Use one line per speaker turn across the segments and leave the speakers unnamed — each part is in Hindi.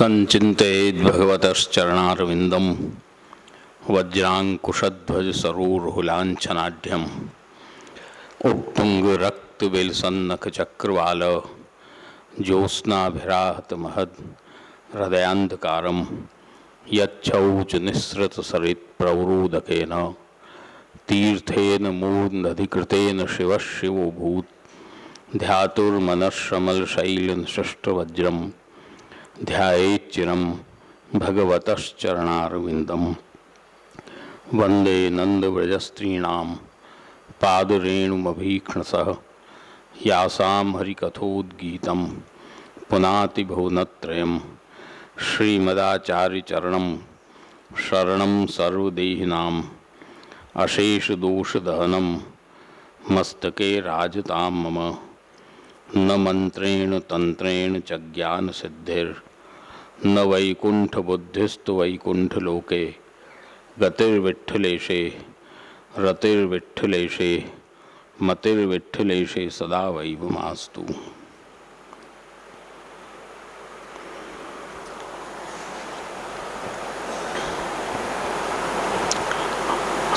संचिन्तयेद् भगवतश्चरणारविन्दं वज्राङ्कुशध्वज सरोरुहुलाञ्छनाढ्यम् उत्तुङ्गरक्तवेलसन्नखचक्रवाल ज्योत्स्नाभिराहतमहद् हृदयान्धकारं यच्छौचनिःसृतसरित्प्रवरोदकेन तीर्थेन मूर्धधिकृतेन शिवः शिवोऽभूत् ध्यातुर्मनश्रमलशैलनिशिष्टवज्रं ध्यायेच्चिरं भगवतश्चरणारविन्दं वन्दे नन्दव्रजस्त्रीणां पादरेणुमभीक्ष्णसः यासां हरिकथोद्गीतं पुनाति भुवनत्रयं श्रीमदाचार्यचरणं शरणं सर्वदेहिनाम् अशेषदोषदहनं मस्तके राजतां मम न मंत्रेण तंत्रेण च ज्ञानसिद्धिर्न वैकुंठबुद्धिस्तु वैकुंठलोके गतिर्विठ्ठलेशे रतिर्विठ्ठलेशे मतिर्विठ्ठलेशे सदा वैभवमास्तु।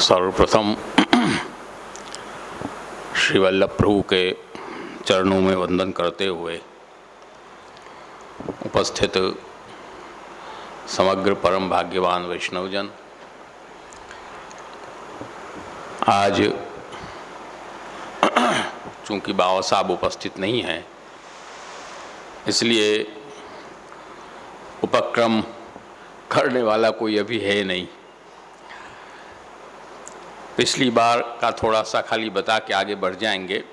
सर्वप्रथम श्री वल्लभ प्रभु के चरणों में वंदन करते हुए उपस्थित समग्र परम भाग्यवान वैष्णवजन, आज चूंकि बाबा साहब उपस्थित नहीं हैं, इसलिए उपक्रम करने वाला कोई अभी है नहीं। पिछली बार का थोड़ा सा खाली बता के आगे बढ़ जाएंगे।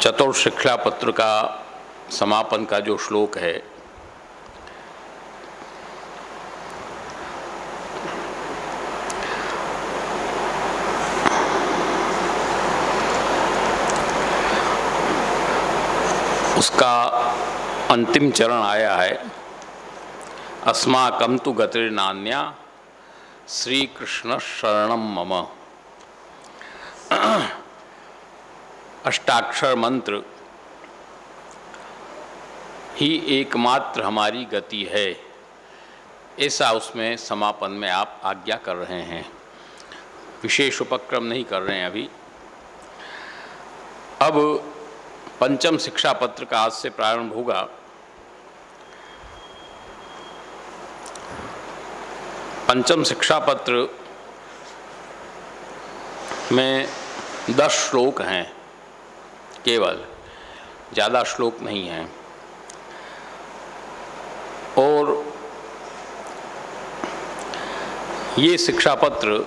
चतुर्थ शिक्षा पत्र का समापन का जो श्लोक है, उसका अंतिम चरण आया है, अस्माकं तु गतिर्नान्या श्री कृष्ण शरणं मम। अष्टाक्षर मंत्र ही एकमात्र हमारी गति है, ऐसा उसमें समापन में आप आज्ञा कर रहे हैं। विशेष उपक्रम नहीं कर रहे हैं अभी। अब पंचम शिक्षा पत्र का आज से प्रारंभ होगा। पंचम शिक्षा पत्र में 10 श्लोक हैं केवल, ज़्यादा श्लोक नहीं हैं। और ये शिक्षा पत्र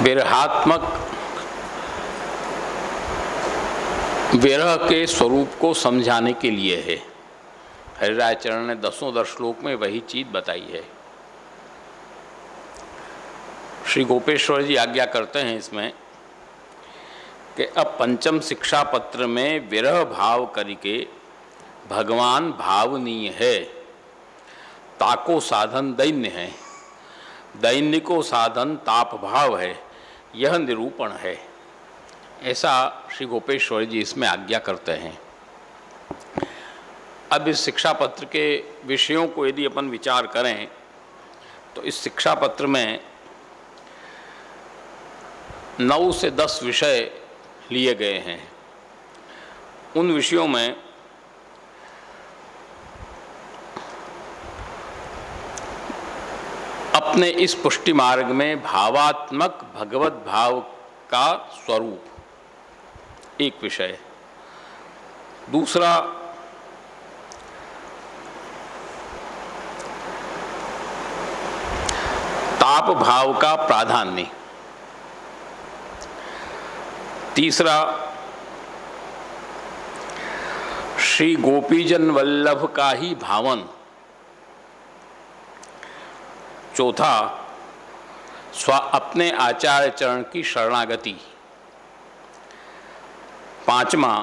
विरहात्मक विरह के स्वरूप को समझाने के लिए है। हरिराय चरण ने 10 श्लोक में वही चीज बताई है। श्री गोपेश्वर जी आज्ञा करते हैं इसमें कि अब पंचम शिक्षा पत्र में विरह भाव करके भगवान भावनीय है, ताको साधन दैन्य है, दैन्य को साधन ताप भाव है, यह निरूपण है। ऐसा श्री गोपेश्वर जी इसमें आज्ञा करते हैं। अब इस शिक्षा पत्र के विषयों को यदि अपन विचार करें तो इस शिक्षा पत्र में 9 से 10 विषय लिए गए हैं। उन विषयों में अपने इस पुष्टि मार्ग में भावात्मक भगवत भाव का स्वरूप एक विषय, दूसरा ताप भाव का प्राधान्य, तीसरा श्री गोपीजन वल्लभ का ही भावन, चौथा अपने आचार्य चरण की शरणागति, पांचवा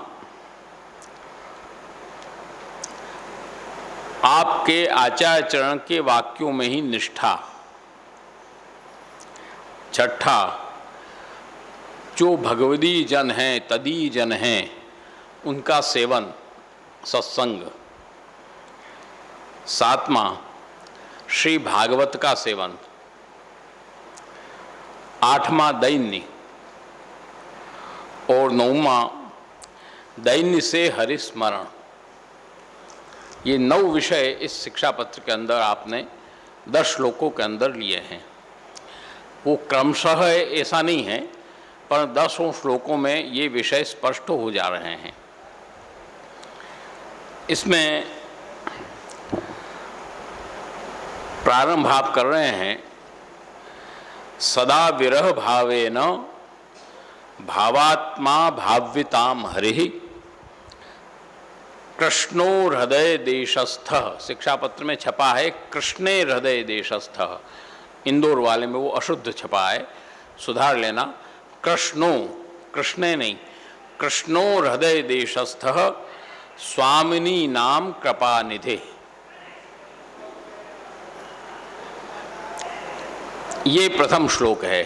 आपके आचार्य चरण के वाक्यों में ही निष्ठा, छठा जो भगवदी जन हैं, तदी जन हैं, उनका सेवन सत्संग। सातवां श्री भागवत का सेवन। आठवां दैन्य और नौवां दैन्य से हरिस्मरण। ये 9 विषय इस शिक्षा पत्र के अंदर आपने 10 श्लोकों के अंदर लिए हैं। वो क्रमशः है ऐसा नहीं है, पर 10 श्लोकों में ये विषय स्पष्ट हो जा रहे हैं। इसमें प्रारंभ आप कर रहे हैं, सदा विरह भावेन भावात्मा भाव्यताम हरि कृष्णो हृदय देशस्थ। शिक्षा पत्र में छपा है कृष्णे हृदय देशस्थ, इंदौर वाले में वो अशुद्ध छपा है, सुधार लेना। कृष्णो, कृष्णे नहीं, कृष्णो हृदय देशस्थ स्वामिनी नाम कृपा निधे। ये प्रथम श्लोक है।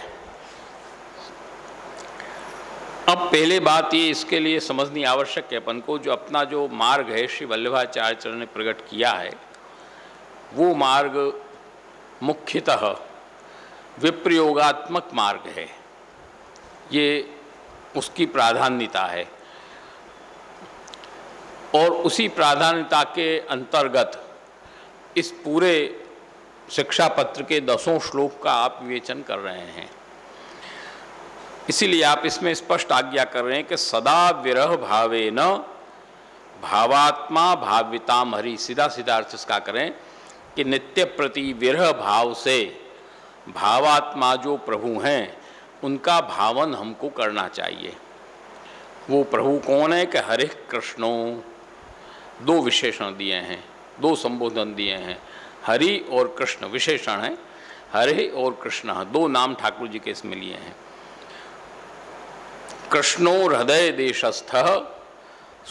अब पहले बात ये इसके लिए समझनी आवश्यक है अपन को, जो अपना जो मार्ग है श्री वल्लभाचार्य ने प्रकट किया है, वो मार्ग मुख्यतः विप्रयोगात्मक मार्ग है। ये उसकी प्राधान्यता है और उसी प्राधान्यता के अंतर्गत इस पूरे शिक्षा पत्र के 10 श्लोक का आप विवेचन कर रहे हैं। इसीलिए आप इसमें स्पष्ट आज्ञा कर रहे हैं कि सदा विरह भावेन भावात्मा भाव्यताम हरि। सीधा सीधा अर्थ इसका करें कि नित्य प्रति विरह भाव से भावात्मा जो प्रभु हैं उनका भावन हमको करना चाहिए। वो प्रभु कौन है कि हरे कृष्णो। 2 विशेषण दिए हैं, 2 संबोधन दिए हैं, हरि और कृष्ण विशेषण है, हरे और कृष्ण 2 नाम ठाकुर जी के इसमें लिए हैं। कृष्णो हृदय देशस्थ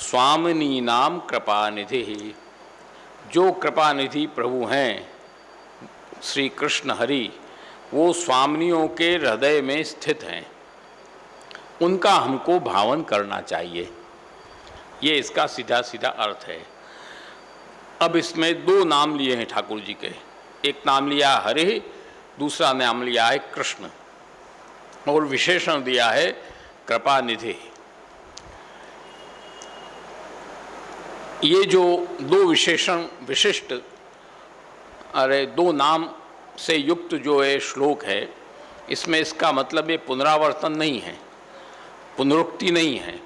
स्वामिनी नाम कृपानिधि। जो कृपानिधि प्रभु हैं श्री कृष्ण हरि, वो स्वामिनियों के हृदय में स्थित हैं, उनका हमको भावन करना चाहिए। ये इसका सीधा सीधा अर्थ है। अब इसमें 2 नाम लिए हैं ठाकुर जी के, एक नाम लिया हरि, दूसरा नाम लिया है कृष्ण, और विशेषण दिया है कृपा निधि। ये जो 2 विशेषण विशिष्ट 2 नाम से युक्त जो है श्लोक है, इसमें इसका मतलब ये पुनरावर्तन नहीं है, पुनरुक्ति नहीं है।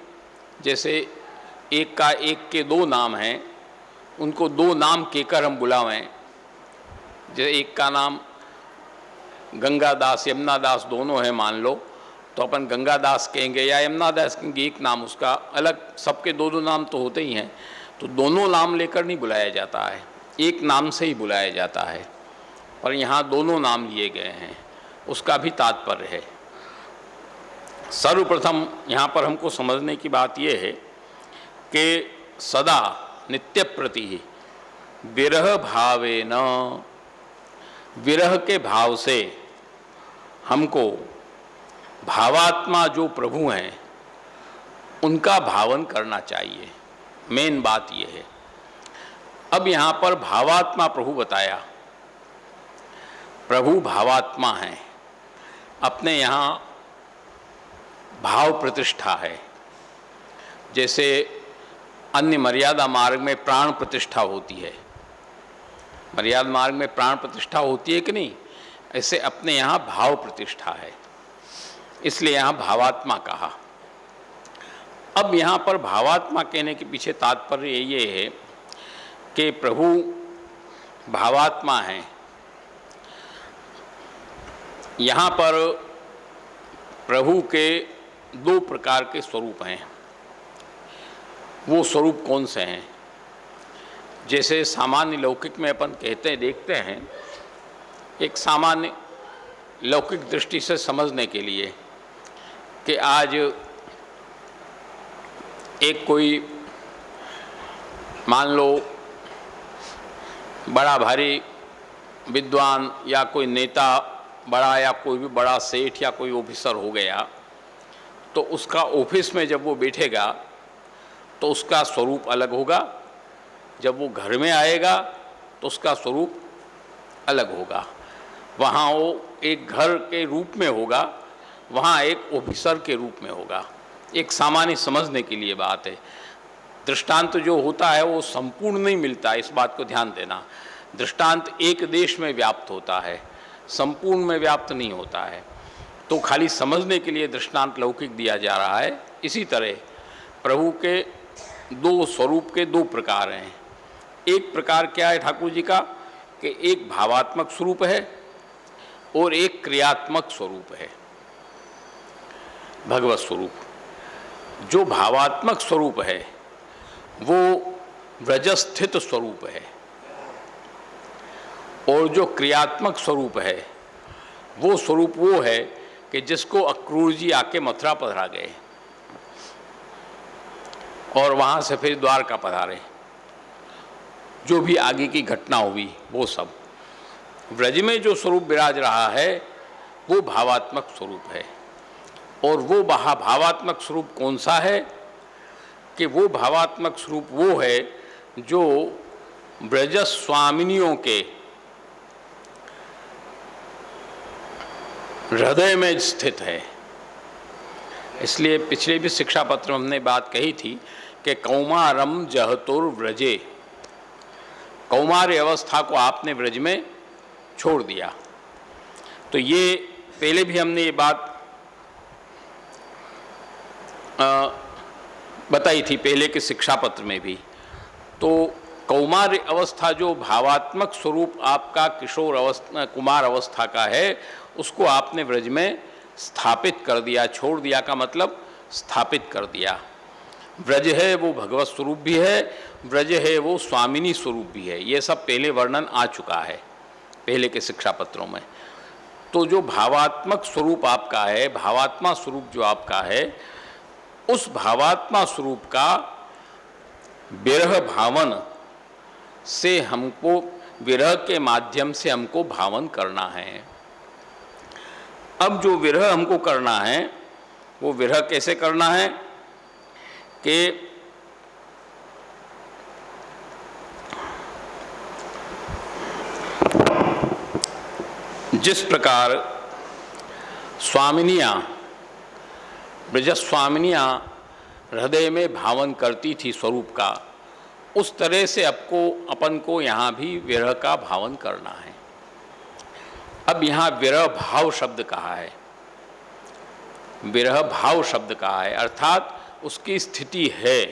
जैसे एक का एक के 2 नाम हैं, उनको 2 नाम कहकर हम बुलावें। जैसे एक का नाम गंगा दास, यमुना दास दोनों है मान लो, तो अपन गंगा दास कहेंगे या यमुना दास कहेंगे, एक नाम उसका अलग, सबके 2 नाम तो होते ही हैं। तो दोनों नाम लेकर नहीं बुलाया जाता है, एक नाम से ही बुलाया जाता है। और यहाँ दोनों नाम लिए गए हैं, उसका भी तात्पर्य है। सर्वप्रथम यहाँ पर हमको समझने की बात यह है कि सदा नित्य प्रति विरह भावेन, विरह के भाव से हमको भावात्मा जो प्रभु हैं उनका भावन करना चाहिए। मेन बात यह है। अब यहाँ पर भावात्मा प्रभु बताया, प्रभु भावात्मा हैं, अपने यहाँ भाव प्रतिष्ठा है। जैसे अन्य मर्यादा मार्ग में प्राण प्रतिष्ठा होती है, मर्यादा मार्ग में प्राण प्रतिष्ठा होती है कि नहीं, ऐसे अपने यहाँ भाव प्रतिष्ठा है, इसलिए यहाँ भावात्मा कहा। अब यहाँ पर भावात्मा कहने के पीछे तात्पर्य ये है कि प्रभु भावात्मा हैं। यहाँ पर प्रभु के 2 प्रकार के स्वरूप हैं। वो स्वरूप कौन से हैं? जैसे सामान्य लौकिक में अपन कहते देखते हैं, एक सामान्य लौकिक दृष्टि से समझने के लिए कि आज एक कोई मान लो बड़ा भारी विद्वान या कोई नेता बड़ा, या कोई भी बड़ा सेठ या कोई ऑफिसर हो गया, तो उसका ऑफिस में जब वो बैठेगा तो उसका स्वरूप अलग होगा, जब वो घर में आएगा तो उसका स्वरूप अलग होगा। वहाँ वो एक घर के रूप में होगा, वहाँ एक ऑफिसर के रूप में होगा। एक सामान्य समझने के लिए बात है। दृष्टांत जो होता है वो संपूर्ण नहीं मिलता, इस बात को ध्यान देना। दृष्टांत एक देश में व्याप्त होता है, संपूर्ण में व्याप्त नहीं होता है। तो खाली समझने के लिए दृष्टांत लौकिक दिया जा रहा है। इसी तरह प्रभु के दो स्वरूप के दो प्रकार हैं। एक प्रकार क्या है ठाकुर जी का, कि एक भावात्मक स्वरूप है और एक क्रियात्मक स्वरूप है, भगवत स्वरूप। जो भावात्मक स्वरूप है वो व्रजस्थित स्वरूप है, और जो क्रियात्मक स्वरूप है वो स्वरूप वो है कि जिसको अक्रूर जी आके मथुरा पधरा गए और वहाँ से फिर द्वारका पधारे। जो भी आगे की घटना हुई वो सब ब्रज में जो स्वरूप विराज रहा है वो भावात्मक स्वरूप है। और वो भावात्मक स्वरूप कौन सा है, कि वो भावात्मक स्वरूप वो है जो ब्रज स्वामिनियों के हृदय में स्थित है। इसलिए पिछले भी शिक्षा पत्र में हमने बात कही थी कि कौमारम जहतुर व्रजे, कौमार्य अवस्था को आपने ब्रज में छोड़ दिया। तो ये पहले भी हमने ये बात बताई थी, पहले के शिक्षा पत्र में भी। तो कौमार्य अवस्था जो भावात्मक स्वरूप आपका किशोर अवस्था कुमार अवस्था का है, उसको आपने ब्रज में स्थापित कर दिया। छोड़ दिया का मतलब स्थापित कर दिया। ब्रज है वो भगवत स्वरूप भी है, ब्रज है वो स्वामिनी स्वरूप भी है। ये सब पहले वर्णन आ चुका है पहले के शिक्षा पत्रों में। तो जो भावात्मक स्वरूप आपका है, भावात्मा स्वरूप जो आपका है, उस भावात्मा स्वरूप का विरह भावन से हमको, विरह के माध्यम से हमको भावन करना है। अब जो विरह हमको करना है वो विरह कैसे करना है, कि जिस प्रकार स्वामिनियाँ, ब्रजस्वामिनियाँ हृदय में भावन करती थी स्वरूप का, उस तरह से अपन को यहाँ भी विरह का भावन करना है। अब यहाँ विरह भाव शब्द कहा है, विरह भाव शब्द कहा है, अर्थात उसकी स्थिति है।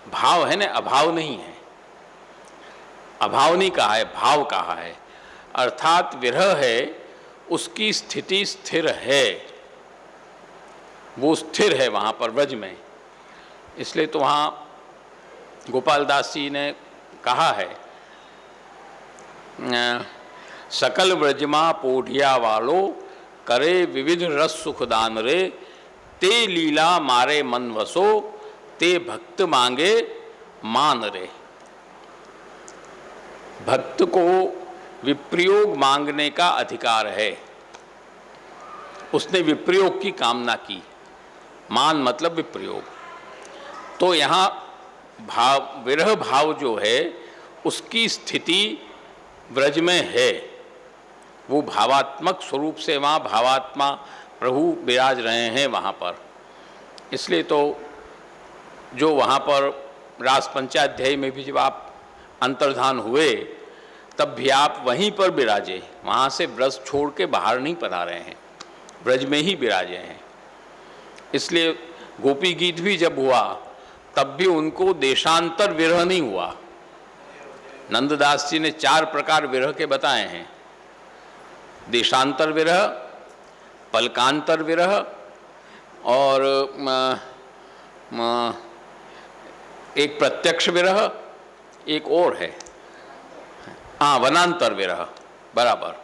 भाव है ना, अभाव नहीं है। अभाव नहीं कहा है, भाव कहा है। अर्थात विरह है, उसकी स्थिति स्थिर है, वो स्थिर है वहाँ पर ब्रज में। इसलिए तो वहाँ गोपाल दास जी ने कहा है, सकल ब्रजमा पोढ़िया वालो करे विविध रस सुखदान रे, ते लीला मारे मन वसो, ते भक्त मांगे मान रे। भक्त को विप्रयोग मांगने का अधिकार है। उसने विप्रयोग की कामना की, मान मतलब विप्रयोग। तो यहाँ भाव, विरह भाव जो है उसकी स्थिति ब्रज में है। वो भावात्मक स्वरूप से वहाँ भावात्मा प्रभु विराज रहे हैं वहाँ पर। इसलिए तो जो वहाँ पर रास पंचाध्याय में भी जब आप अंतर्धान हुए तब भी आप वहीं पर विराजे, वहाँ से ब्रज छोड़ के बाहर नहीं पधारे हैं, ब्रज में ही विराजे हैं। इसलिए गोपी गीत भी जब हुआ तब भी उनको देशांतर विरह नहीं हुआ। नंददास जी ने 4 प्रकार विरह के बताए हैं, देशांतर विरह, पलकांतर विरह, और एक प्रत्यक्ष विरह, एक और है, हाँ वनांतर विरह, बराबर,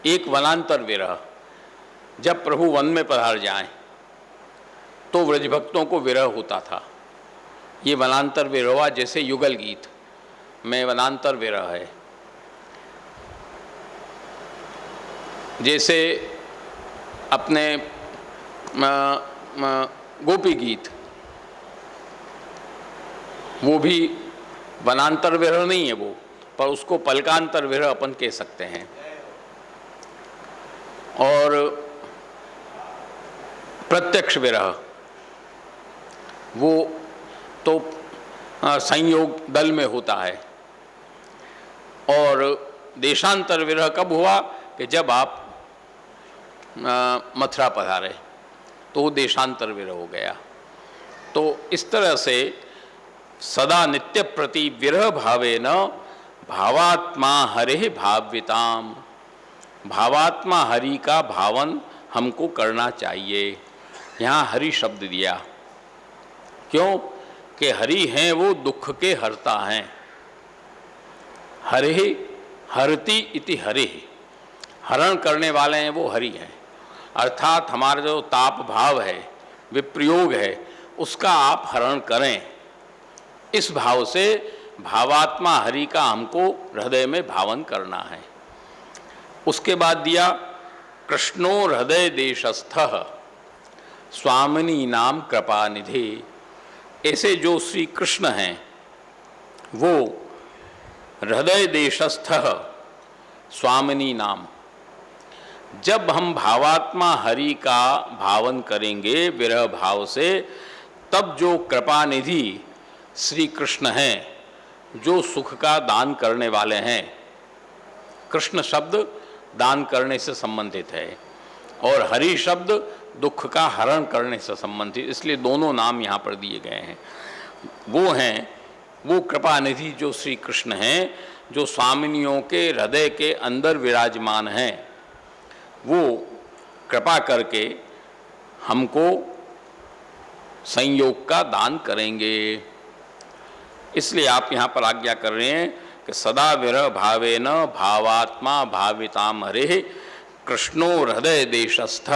एक वनांतर विरह। जब प्रभु वन में पधार जाएं तो व्रजभक्तों को विरह होता था। ये वनांतर विरह हुआ। जैसे युगल गीत में वनांतर विरह है, जैसे अपने गोपी गीत, वो भी वनांतर विरह नहीं है वो, पर उसको पलकांतर विरह अपन कह सकते हैं। और प्रत्यक्ष विरह वो तो संयोग दल में होता है। और देशांतर विरह कब हुआ कि जब आप मथुरा पधारे, तो वो देशांतर विरह हो गया। तो इस तरह से सदा नित्य प्रति विरह भावे न भावात्मा हरे भाव्यताम, भावात्मा हरि का भावन हमको करना चाहिए। यहाँ हरि शब्द दिया, क्यों कि हरि हैं वो दुख के हरता हैं। हरे हरति इति हरे, हरण करने वाले हैं वो हरि हैं। अर्थात हमारा जो ताप भाव है, विप्रयोग है, उसका आप हरण करें। इस भाव से भावात्मा हरि का हमको हृदय में भावन करना है। उसके बाद दिया कृष्णो हृदय देशस्थः स्वामिनी नाम कृपा निधि। ऐसे जो श्री कृष्ण हैं वो हृदय देशस्थः स्वामिनी नाम। जब हम भावात्मा हरि का भावन करेंगे विरह भाव से, तब जो कृपा निधि श्री कृष्ण हैं, जो सुख का दान करने वाले हैं। कृष्ण शब्द दान करने से संबंधित है और हरि शब्द दुख का हरण करने से संबंधित, इसलिए दोनों नाम यहाँ पर दिए गए हैं। वो हैं वो कृपा निधि जो श्री कृष्ण हैं, जो स्वामिनियों के हृदय के अंदर विराजमान हैं। वो कृपा करके हमको संयोग का दान करेंगे। इसलिए आप यहाँ पर आज्ञा कर रहे हैं कि सदा विरह भावे न भावात्मा भाविताम हरे कृष्णो हृदय देशस्थ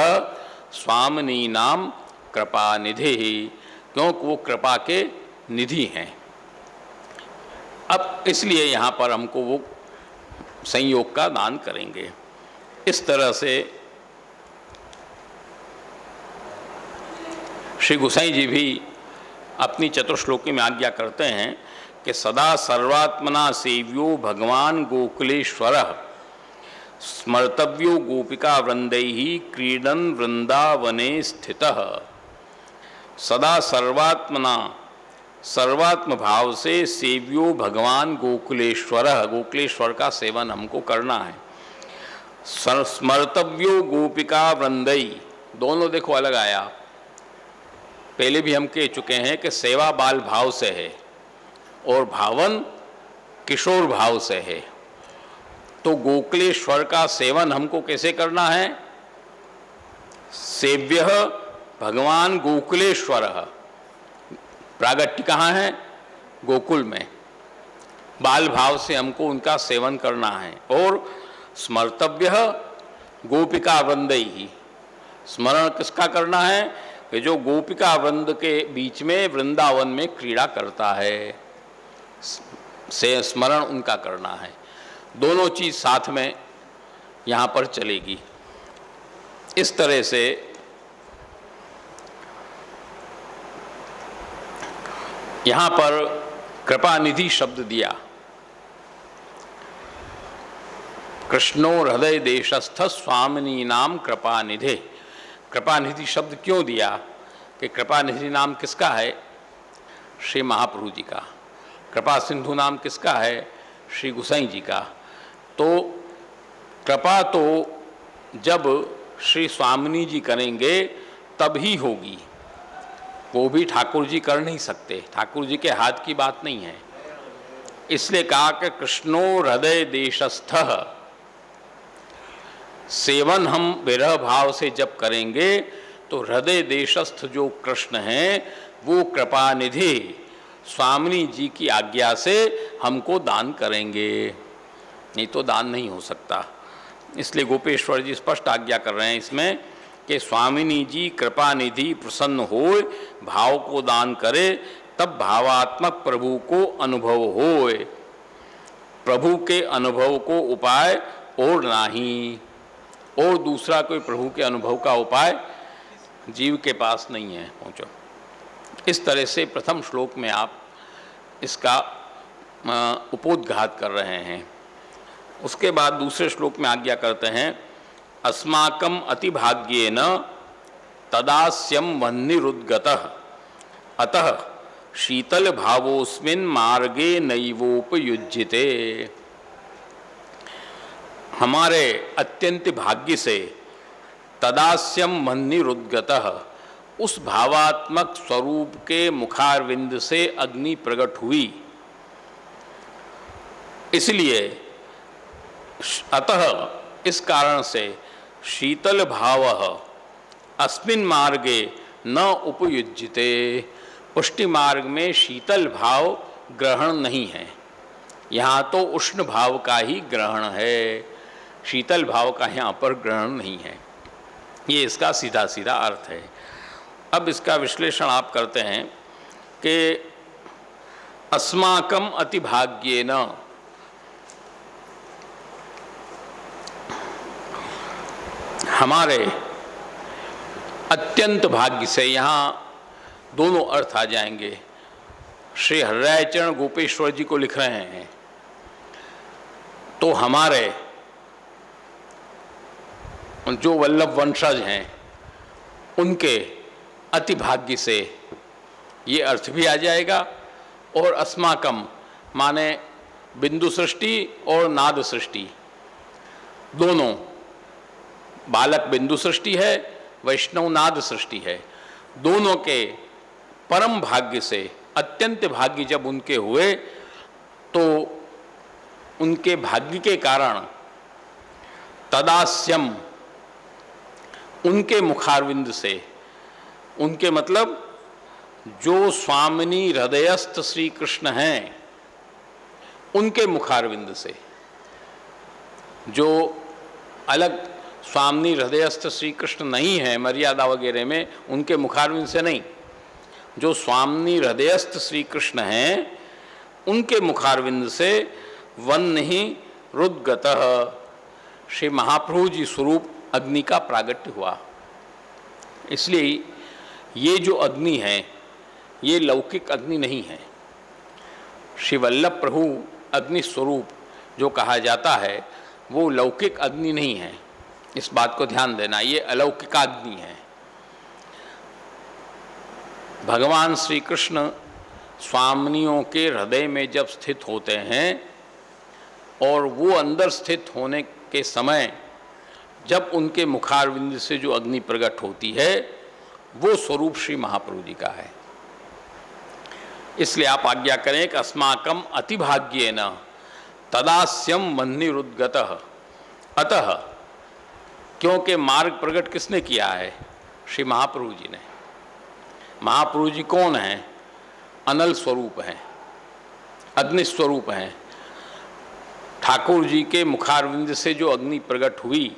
स्वामिनी नाम कृपा निधि, क्योंकि वो कृपा के निधि हैं। अब इसलिए यहाँ पर हमको वो संयोग का दान करेंगे। इस तरह से श्री गोसाई जी भी अपनी चतुश्लोकी में आज्ञा करते हैं कि सदा सर्वात्मना सेव्यो भगवान गोकुलेश्वर स्मर्तव्यो गोपिका वृंदैहि क्रीडन वृंदावने स्थितः। सदा सर्वात्मना सर्वात्म भाव से सेव्यो भगवान गोकुलेश्वर, गोकुलेश्वर का सेवन हमको करना है। स्मर्तव्यो गोपिका वृंदई, दोनों देखो अलग आया। पहले भी हम कह चुके हैं कि सेवा बाल भाव से है और भावन किशोर भाव से है। तो गोकुलेश्वर का सेवन हमको कैसे करना है? सेव्य भगवान गोकुलेश्वर, प्रागट्य कहाँ है? गोकुल में। बाल भाव से हमको उनका सेवन करना है। और स्मर्तव्य गोपिका वृंदई ही, स्मरण किसका करना है? कि जो गोपिका वृंद के बीच में वृंदावन में क्रीड़ा करता है, से स्मरण उनका करना है। दोनों चीज साथ में यहाँ पर चलेगी। इस तरह से यहाँ पर कृपा निधि शब्द दिया। कृष्णो हृदय देशस्थ स्वामिनी नाम कृपा निधे। कृपा निधि शब्द क्यों दिया? कि कृपा निधि नाम किसका है? श्री महाप्रभु जी का। कृपा सिंधु नाम किसका है? श्री गोसाई जी का। तो कृपा तो जब श्री स्वामिनी जी करेंगे तब ही होगी, वो भी ठाकुर जी कर नहीं सकते, ठाकुर जी के हाथ की बात नहीं है। इसलिए कहा कि कृष्णो हृदय देशस्थ, सेवन हम विरह भाव से जब करेंगे तो हृदय देशस्थ जो कृष्ण हैं वो कृपा निधि स्वामिनी जी की आज्ञा से हमको दान करेंगे, नहीं तो दान नहीं हो सकता। इसलिए गोपेश्वर जी स्पष्ट आज्ञा कर रहे हैं इसमें कि स्वामिनी जी कृपा निधि प्रसन्न होए, भाव को दान करे, तब भावात्मक प्रभु को अनुभव होए। प्रभु के अनुभव को उपाय और नहीं, और दूसरा कोई प्रभु के अनुभव का उपाय जीव के पास नहीं है, पहुँचो। इस तरह से प्रथम श्लोक में आप इसका उपोद्घात कर रहे हैं। उसके बाद दूसरे श्लोक में आज्ञा करते हैं, अस्माकम अतिभाग्येन तदास्यम वह्निरुद्गतः अतः शीतल भावोस्मिन् मार्गे नैवोपयुज्यते। हमारे अत्यंत भाग्य से तदास्यम वह्निरुद्गतः, उस भावात्मक स्वरूप के मुखारविंद से अग्नि प्रकट हुई, इसलिए अतः इस कारण से शीतल भाव अस्मिन् मार्गे न उपयुज्यते, पुष्टि मार्ग में शीतल भाव ग्रहण नहीं है। यहाँ तो उष्ण भाव का ही ग्रहण है, शीतल भाव का यहाँ पर ग्रहण नहीं है। ये इसका सीधा सीधा अर्थ है। अब इसका विश्लेषण आप करते हैं कि अस्माकम अतिभाग्येन, हमारे अत्यंत भाग्य से, यहाँ दोनों अर्थ आ जाएंगे। श्री हरिराय चरण गोपेश्वर जी को लिख रहे हैं, तो हमारे जो वल्लभ वंशज हैं उनके अति भाग्य से ये अर्थ भी आ जाएगा। और अस्माकम माने बिंदु सृष्टि और नाद सृष्टि, दोनों, बालक बिंदु सृष्टि है, वैष्णव नाद सृष्टि है, दोनों के परम भाग्य से, अत्यंत भाग्य जब उनके हुए तो उनके भाग्य के कारण तदास्यम, उनके मुखारविंद से, उनके मतलब जो स्वामिनी हृदयस्थ श्री कृष्ण हैं उनके मुखारविंद से, जो अलग स्वामिनी हृदयस्थ श्री कृष्ण नहीं है मर्यादा वगैरह में, उनके मुखारविंद से नहीं, जो स्वामिनी हृदयस्थ श्री कृष्ण हैं उनके मुखारविंद से वह्नि रुद्गतः, श्री महाप्रभु जी स्वरूप अग्नि का प्रागट्य हुआ। इसलिए ये जो अग्नि है ये लौकिक अग्नि नहीं है। श्री वल्लभ प्रभु अग्नि स्वरूप जो कहा जाता है वो लौकिक अग्नि नहीं है, इस बात को ध्यान देना, ये अलौकिकाग्नि है। भगवान श्री कृष्ण स्वामिनियों के हृदय में जब स्थित होते हैं और वो अंदर स्थित होने के समय जब उनके मुखारविंद से जो अग्नि प्रकट होती है वो स्वरूप श्री महाप्रभु जी का है। इसलिए आप आज्ञा करें कि अस्माकम अतिभाग्येन तदास्यम वह्निरुद्गतः अतः, क्योंकि मार्ग प्रकट किसने किया है? श्री महाप्रभु जी ने। महाप्रभु जी कौन हैं? अनल स्वरूप हैं, अग्नि स्वरूप हैं। ठाकुर जी के मुखारविंद से जो अग्नि प्रकट हुई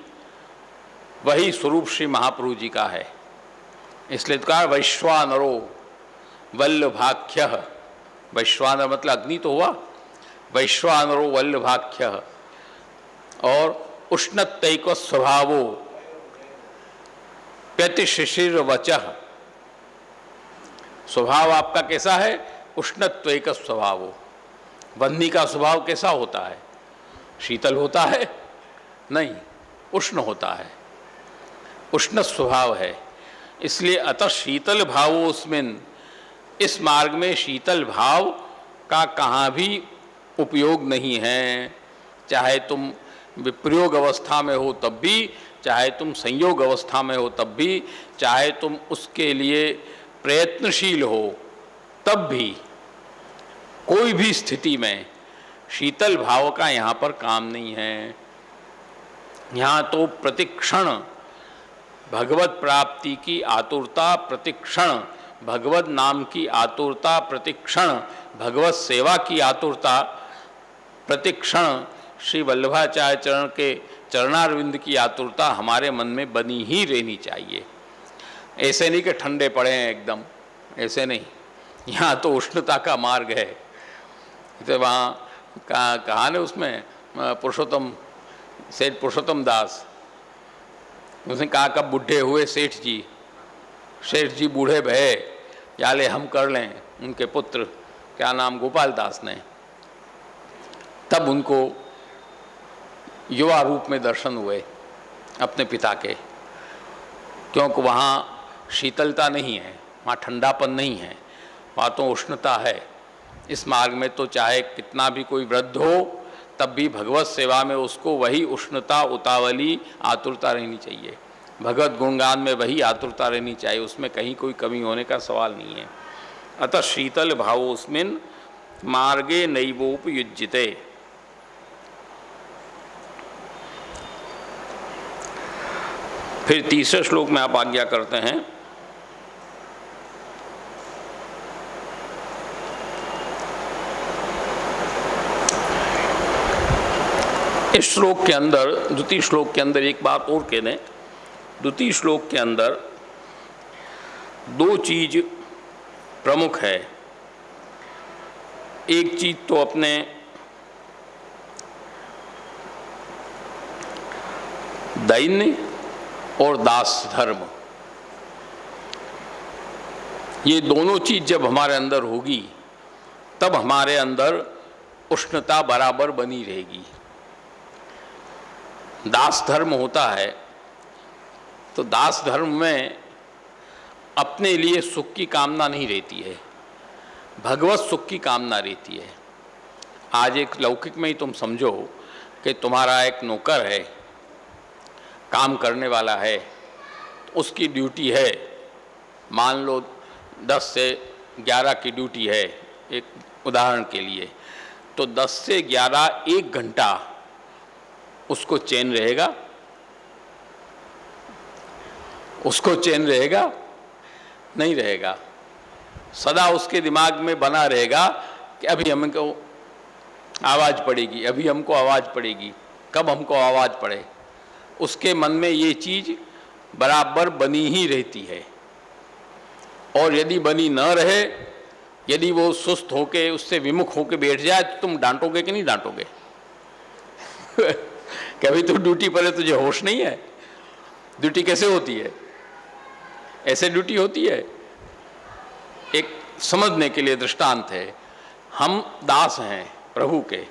वही स्वरूप श्री महाप्रभु जी का है। इसलिए तो कहा वैश्वानरो वल्लभाख्य, वैश्वानर मतलब अग्नि तो हुआ, वैश्वानरो वल्लभाख्य, और उष्णतैक स्वभावो प्यतिशिशिर वचः, स्वभाव आपका कैसा है? उष्णत्वैक स्वभावो। वह्नि का स्वभाव कैसा होता है? शीतल होता है? नहीं, उष्ण होता है, उष्ण स्वभाव है। इसलिए अतः शीतल भावो उसमें, इस मार्ग में शीतल भाव का कहाँ भी उपयोग नहीं है। चाहे तुम विप्रयोग अवस्था में हो तब भी, चाहे तुम संयोग अवस्था में हो तब भी, चाहे तुम उसके लिए प्रयत्नशील हो तब भी, कोई भी स्थिति में शीतल भाव का यहाँ पर काम नहीं है। यहाँ तो प्रतिक्षण भगवत प्राप्ति की आतुरता, प्रतिक्षण भगवत नाम की आतुरता, प्रतिक्षण भगवत सेवा की आतुरता, प्रतिक्षण श्री वल्लभाचार्य चरण के चरणारविंद की आतुरता हमारे मन में बनी ही रहनी चाहिए। ऐसे नहीं कि ठंडे पड़े हैं एकदम, ऐसे नहीं। यहाँ तो उष्णता का मार्ग है। तो वहाँ कहा ना उसमें पुरुषोत्तम, सेठ पुरुषोत्तम दास, उसने कहा कब बुढ़े हुए सेठ जी, सेठ जी बूढ़े भये, याले हम कर लें। उनके पुत्र क्या नाम गोपाल दास ने तब उनको युवा रूप में दर्शन हुए अपने पिता के, क्योंकि वहाँ शीतलता नहीं है, वहाँ ठंडापन नहीं है, वहाँ तो उष्णता है। इस मार्ग में तो चाहे कितना भी कोई वृद्ध हो तब भी भगवत सेवा में उसको वही उष्णता, उतावली, आतुरता रहनी चाहिए। भगवत गुणगान में वही आतुरता रहनी चाहिए, उसमें कहीं कोई कमी होने का सवाल नहीं है। अतः शीतल भावोस्मिन् मार्गे नैवोपयुज्यते। फिर तीसरे श्लोक में आप आज्ञा करते हैं, इस श्लोक के अंदर, द्वितीय श्लोक के अंदर एक बात और कह दें। द्वितीय श्लोक के अंदर दो चीज प्रमुख है। एक चीज तो अपने दैन्य और दास धर्म, ये दोनों चीज जब हमारे अंदर होगी तब हमारे अंदर उष्णता बराबर बनी रहेगी। दास धर्म होता है तो दास धर्म में अपने लिए सुख की कामना नहीं रहती है, भगवत सुख की कामना रहती है। आज एक लौकिक में ही तुम समझो कि तुम्हारा एक नौकर है, काम करने वाला है, तो उसकी ड्यूटी है, मान लो 10 से 11 की ड्यूटी है, एक उदाहरण के लिए, तो 10 से 11 1 घंटा उसको चैन रहेगा? उसको चैन रहेगा? नहीं रहेगा। सदा उसके दिमाग में बना रहेगा कि अभी हमको आवाज़ पड़ेगी, अभी हमको आवाज़ पड़ेगी, कब हमको आवाज़ पड़े। उसके मन में ये चीज़ बराबर बनी ही रहती है। और यदि बनी न रहे, यदि वो सुस्त होके उससे विमुख होके बैठ जाए तो तुम डांटोगे कि नहीं डांटोगे? कभी तो ड्यूटी पर है, तुझे होश नहीं है? ड्यूटी कैसे होती है? ऐसे ड्यूटी होती है। एक समझने के लिए दृष्टांत है। हम दास हैं प्रभु के,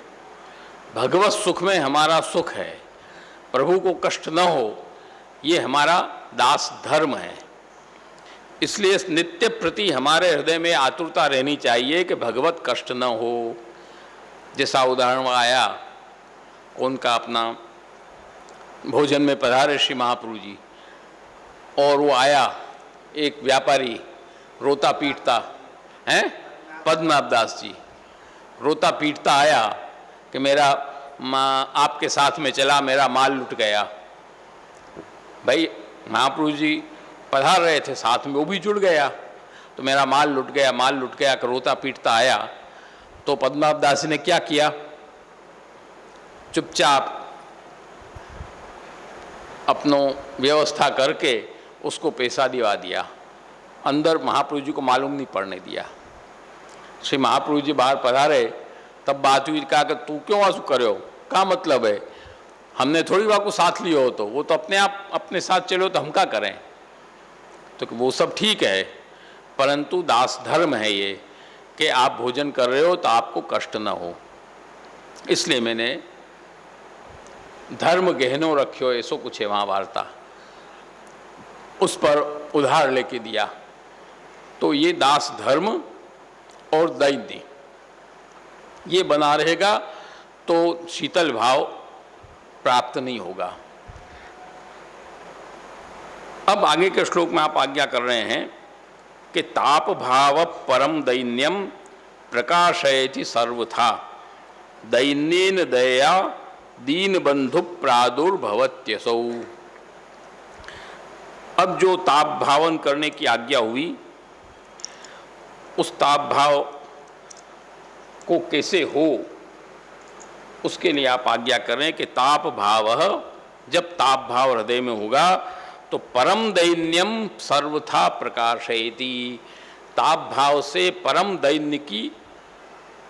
भगवत सुख में हमारा सुख है, प्रभु को कष्ट न हो, ये हमारा दास धर्म है। इसलिए नित्य प्रति हमारे हृदय में आतुरता रहनी चाहिए कि भगवत कष्ट न हो। जैसा उदाहरण आया, उनका अपना भोजन में पधारे श्री महाप्रभु जी, और वो आया एक व्यापारी रोता पीटता है, पद्मनाभ दास जी रोता पीटता आया कि मेरा आपके साथ में चला, मेरा माल लुट गया। भाई महाप्रभु जी पधार रहे थे, साथ में वो भी जुड़ गया, तो मेरा माल लुट गया, माल लुट गया कि रोता पीटता आया। तो पद्मनाभ दास ने क्या किया? चुपचाप अपनो व्यवस्था करके उसको पैसा दिवा दिया, अंदर महाप्रभु जी को मालूम नहीं पड़ने दिया। श्री महाप्रभु जी बाहर पधारे, तब बात हुई, कहा कि तू क्यों आंसू करो, क्या मतलब है, हमने थोड़ी बात को साथ लियो हो, तो वो तो अपने आप अपने साथ चलो, तो हम क्या करें? तो वो सब ठीक है, परंतु दास धर्म है ये कि आप भोजन कर रहे हो तो आपको कष्ट न हो, इसलिए मैंने धर्म गहनो रखियो, ऐसो कुछ है वहाँ वार्ता, उस पर उधार लेके दिया। तो ये दास धर्म और दैन्य ये बना रहेगा तो शीतल भाव प्राप्त नहीं होगा। अब आगे के श्लोक में आप आज्ञा कर रहे हैं कि ताप भाव परम दैन्यम प्रकाशयति सर्वथा, दैन्येन दया दीन बंधु प्रादुर्भवत्यसौ। अब जो ताप भावन करने की आज्ञा हुई, उस ताप भाव को कैसे हो उसके लिए आप आज्ञा करें कि ताप भाव, जब ताप भाव हृदय में होगा तो परम दैन्यम सर्वथा प्रकाशयति, ताप भाव से परम दैन्य की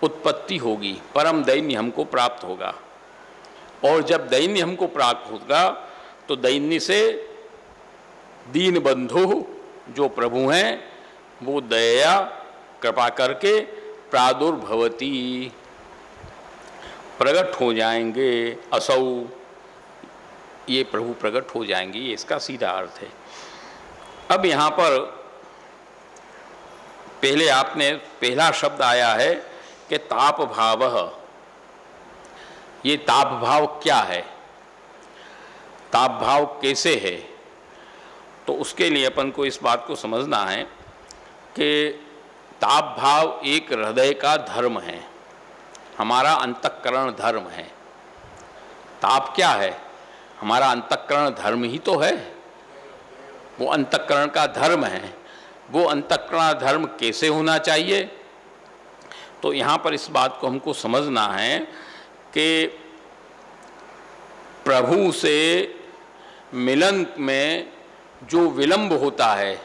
उत्पत्ति होगी, परम दैन्य हमको प्राप्त होगा। और जब दैन्य हमको प्राप्त होगा तो दैन्य से दीन बंधु जो प्रभु हैं वो दया कृपा करके प्रादुर्भवती प्रकट हो जाएंगे, असौ ये प्रभु प्रकट हो जाएंगे, ये इसका सीधा अर्थ है। अब यहाँ पर पहला शब्द आया है कि ताप भावः। ये ताप भाव क्या है, ताप भाव कैसे है? तो उसके लिए अपन को इस बात को समझना है कि ताप भाव एक हृदय का धर्म है, हमारा अंतःकरण धर्म है। ताप क्या है? हमारा अंतःकरण धर्म ही तो है, वो अंतःकरण का धर्म है। वो अंतःकरण धर्म कैसे होना चाहिए? तो यहाँ पर इस बात को हमको समझना है कि प्रभु से मिलन में जो विलंब होता है,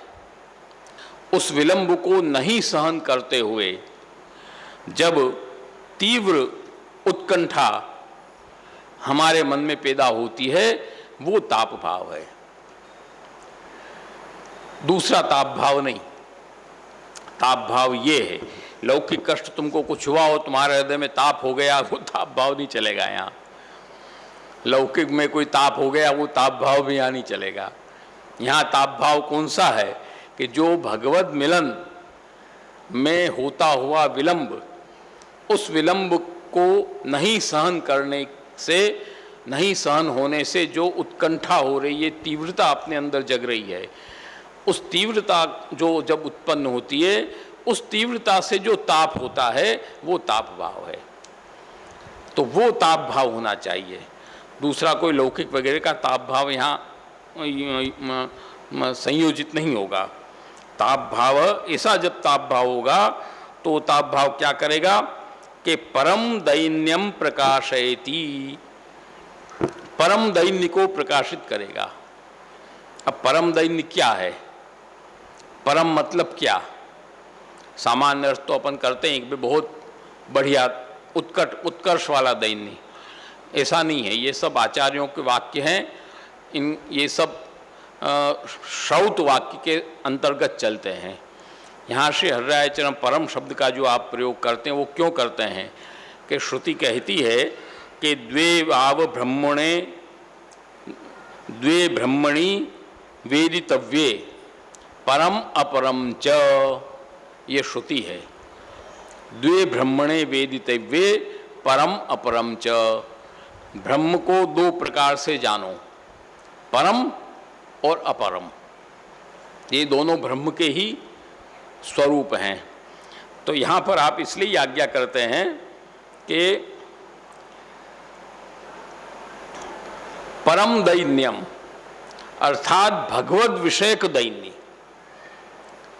उस विलंब को नहीं सहन करते हुए जब तीव्र उत्कंठा हमारे मन में पैदा होती है, वो ताप भाव है, दूसरा ताप भाव नहीं। ताप भाव ये है, लौकिक कष्ट तुमको कुछ हुआ हो, तुम्हारे हृदय में ताप हो गया, वो ताप भाव नहीं चलेगा। यहाँ लौकिक में कोई ताप हो गया, वो ताप भाव भी यहाँ नहीं चलेगा। यहाँ ताप भाव कौन सा है कि जो भगवत मिलन में होता हुआ विलंब, उस विलंब को नहीं सहन करने से, नहीं सहन होने से जो उत्कंठा हो रही है, तीव्रता अपने अंदर जग रही है, उस तीव्रता जो जब उत्पन्न होती है, उस तीव्रता से जो ताप होता है वो ताप भाव है। तो वो ताप भाव होना चाहिए, दूसरा कोई लौकिक वगैरह का ताप भाव यहाँ संयोजित नहीं होगा। ताप भाव ऐसा जब ताप भाव होगा तो ताप भाव क्या करेगा कि परम दैन्यम प्रकाशयति, परम दैन्य को प्रकाशित करेगा। अब परम दैन्य क्या है? परम मतलब क्या? सामान्य अर्थ तो अपन करते हैं कि बहुत बढ़िया उत्कर्ष वाला दैन्य, ऐसा नहीं है। ये सब आचार्यों के वाक्य हैं, ये सब श्रौत वाक्य के अंतर्गत चलते हैं। यहाँ श्री हरिराय चरण परम शब्द का जो आप प्रयोग करते हैं वो क्यों करते हैं कि श्रुति कहती है कि द्वे ब्रह्मणि वेदितव्ये परम अपरम च, ये श्रुति है। द्वे ब्रह्मणे वेदितव्ये परम अपरम च, ब्रह्म को दो प्रकार से जानो, परम और अपरम, ये दोनों ब्रह्म के ही स्वरूप हैं। तो यहाँ पर आप इसलिए आज्ञा करते हैं कि परम दैन्यम अर्थात भगवद विषयक दैन्य,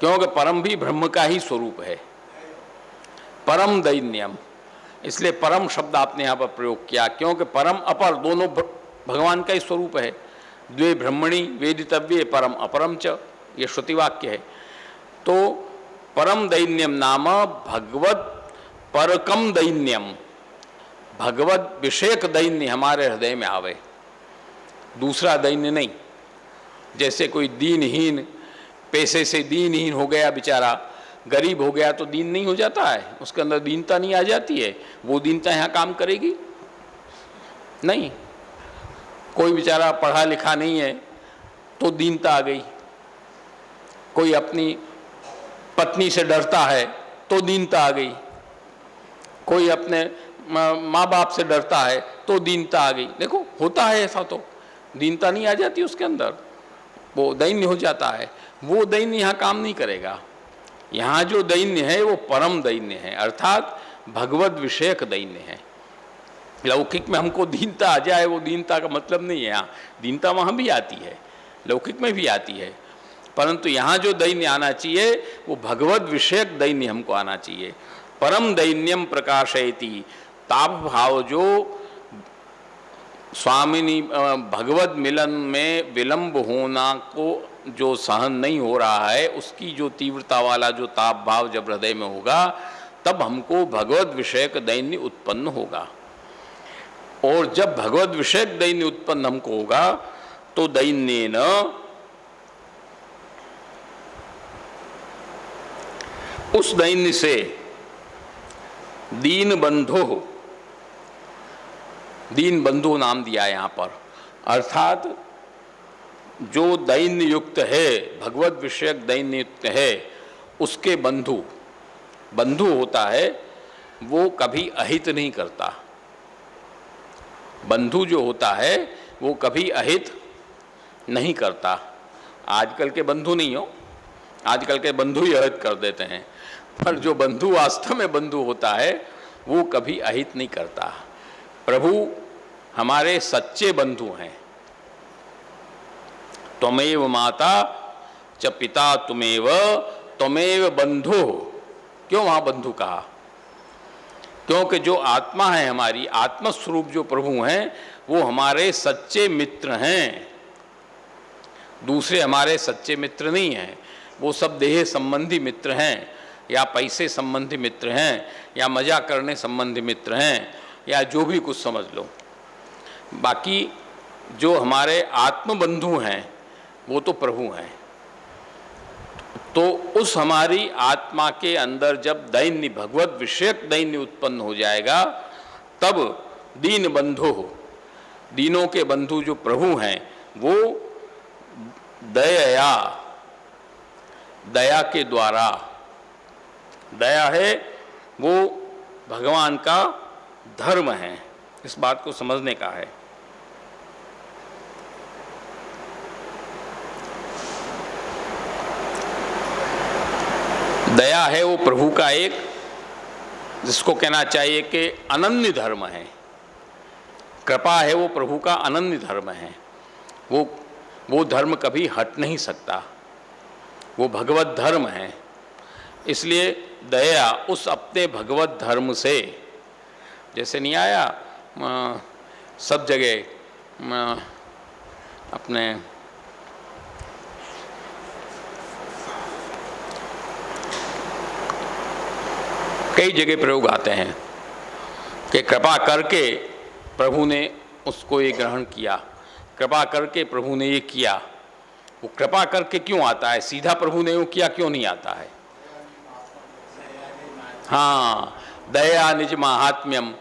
क्योंकि परम भी ब्रह्म का ही स्वरूप है। परम दैन्यम, इसलिए परम शब्द आपने यहाँ पर प्रयोग किया, क्योंकि परम अपर दोनों भगवान का ही स्वरूप है। द्वे ब्रह्मणि वेदितव्ये परम अपरम च, ये श्रुति वाक्य है। तो परम दैन्यम नाम भगवत परकम दैन्यम, भगवत विषयक दैन्य हमारे हृदय में आवे, दूसरा दैन्य नहीं। जैसे कोई दीनहीन, पैसे से दीनहीन हो गया बेचारा, गरीब हो गया तो दीन नहीं हो जाता है, उसके अंदर दीनता नहीं आ जाती है, वो दीनता यहाँ काम करेगी नहीं। कोई बेचारा पढ़ा लिखा नहीं है तो दीनता आ गई, कोई अपनी पत्नी से डरता है तो दीनता आ गई, कोई अपने माँ बाप से डरता है तो दीनता आ गई। देखो होता है ऐसा, तो दीनता नहीं आ जाती उसके अंदर, वो दैन्य हो जाता है। वो दैन्य यहाँ काम नहीं करेगा। यहाँ जो दैन्य है वो परम दैन्य है, अर्थात भगवत विषयक दैन्य है। लौकिक में हमको दीनता आ जाए, वो दीनता का मतलब नहीं है। यहाँ दीनता वहाँ भी आती है, लौकिक में भी आती है, परंतु यहाँ जो दैन्य आना चाहिए वो भगवत विषयक दैन्य हमको आना चाहिए। परम दैन्यम प्रकाशयति, ताप भाव जो स्वामिनी भगवत मिलन में विलंब होना को जो सहन नहीं हो रहा है, उसकी जो तीव्रता वाला जो ताप भाव जब हृदय में होगा, तब हमको भगवत विषयक दैन्य उत्पन्न होगा। और जब भगवत विषयक दैन्य उत्पन्न हमको होगा तो दैन्येन उस दैन्य से दीन बंधु नाम दिया यहाँ पर, अर्थात जो दैन्य युक्त है, भगवत विषयक दैन्य युक्त है, उसके बंधु होता है वो कभी अहित नहीं करता। बंधु जो होता है वो कभी अहित नहीं करता। आजकल के बंधु नहीं हो, आजकल के बंधु ही अहित कर देते हैं, पर जो बंधु वास्तव में बंधु होता है वो कभी अहित नहीं करता। प्रभु हमारे सच्चे बंधु हैं। त्वमेव माता च पिता त्वमेव बंधु। क्यों वहां बंधु कहा? क्योंकि जो आत्मा है, हमारी आत्मस्वरूप जो प्रभु हैं, वो हमारे सच्चे मित्र हैं। दूसरे हमारे सच्चे मित्र नहीं हैं, वो सब देह संबंधी मित्र हैं, या पैसे संबंधी मित्र हैं, या मजा करने संबंधी मित्र हैं, या जो भी कुछ समझ लो। बाकी जो हमारे आत्मबंधु हैं वो तो प्रभु हैं। तो उस हमारी आत्मा के अंदर जब दैन्य, भगवत विषयक दैन्य उत्पन्न हो जाएगा, तब दीन बंधु, दीनों के बंधु जो प्रभु हैं, वो दया के द्वारा, दया है वो भगवान का धर्म है, इस बात को समझने का है। दया है वो प्रभु का एक, जिसको कहना चाहिए कि अनन्य धर्म है। कृपा है वो प्रभु का अनन्य धर्म है। वो धर्म कभी हट नहीं सकता, वो भगवत धर्म है। इसलिए दया उस अपने भगवत धर्म से, जैसे नहीं आया सब जगह अपने कई जगह प्रयोग आते हैं कि कृपा करके प्रभु ने उसको ये ग्रहण किया, कृपा करके प्रभु ने ये किया। वो कृपा करके क्यों आता है? सीधा प्रभु ने वो किया क्यों नहीं आता है? हाँ, दया निज महात्म्यम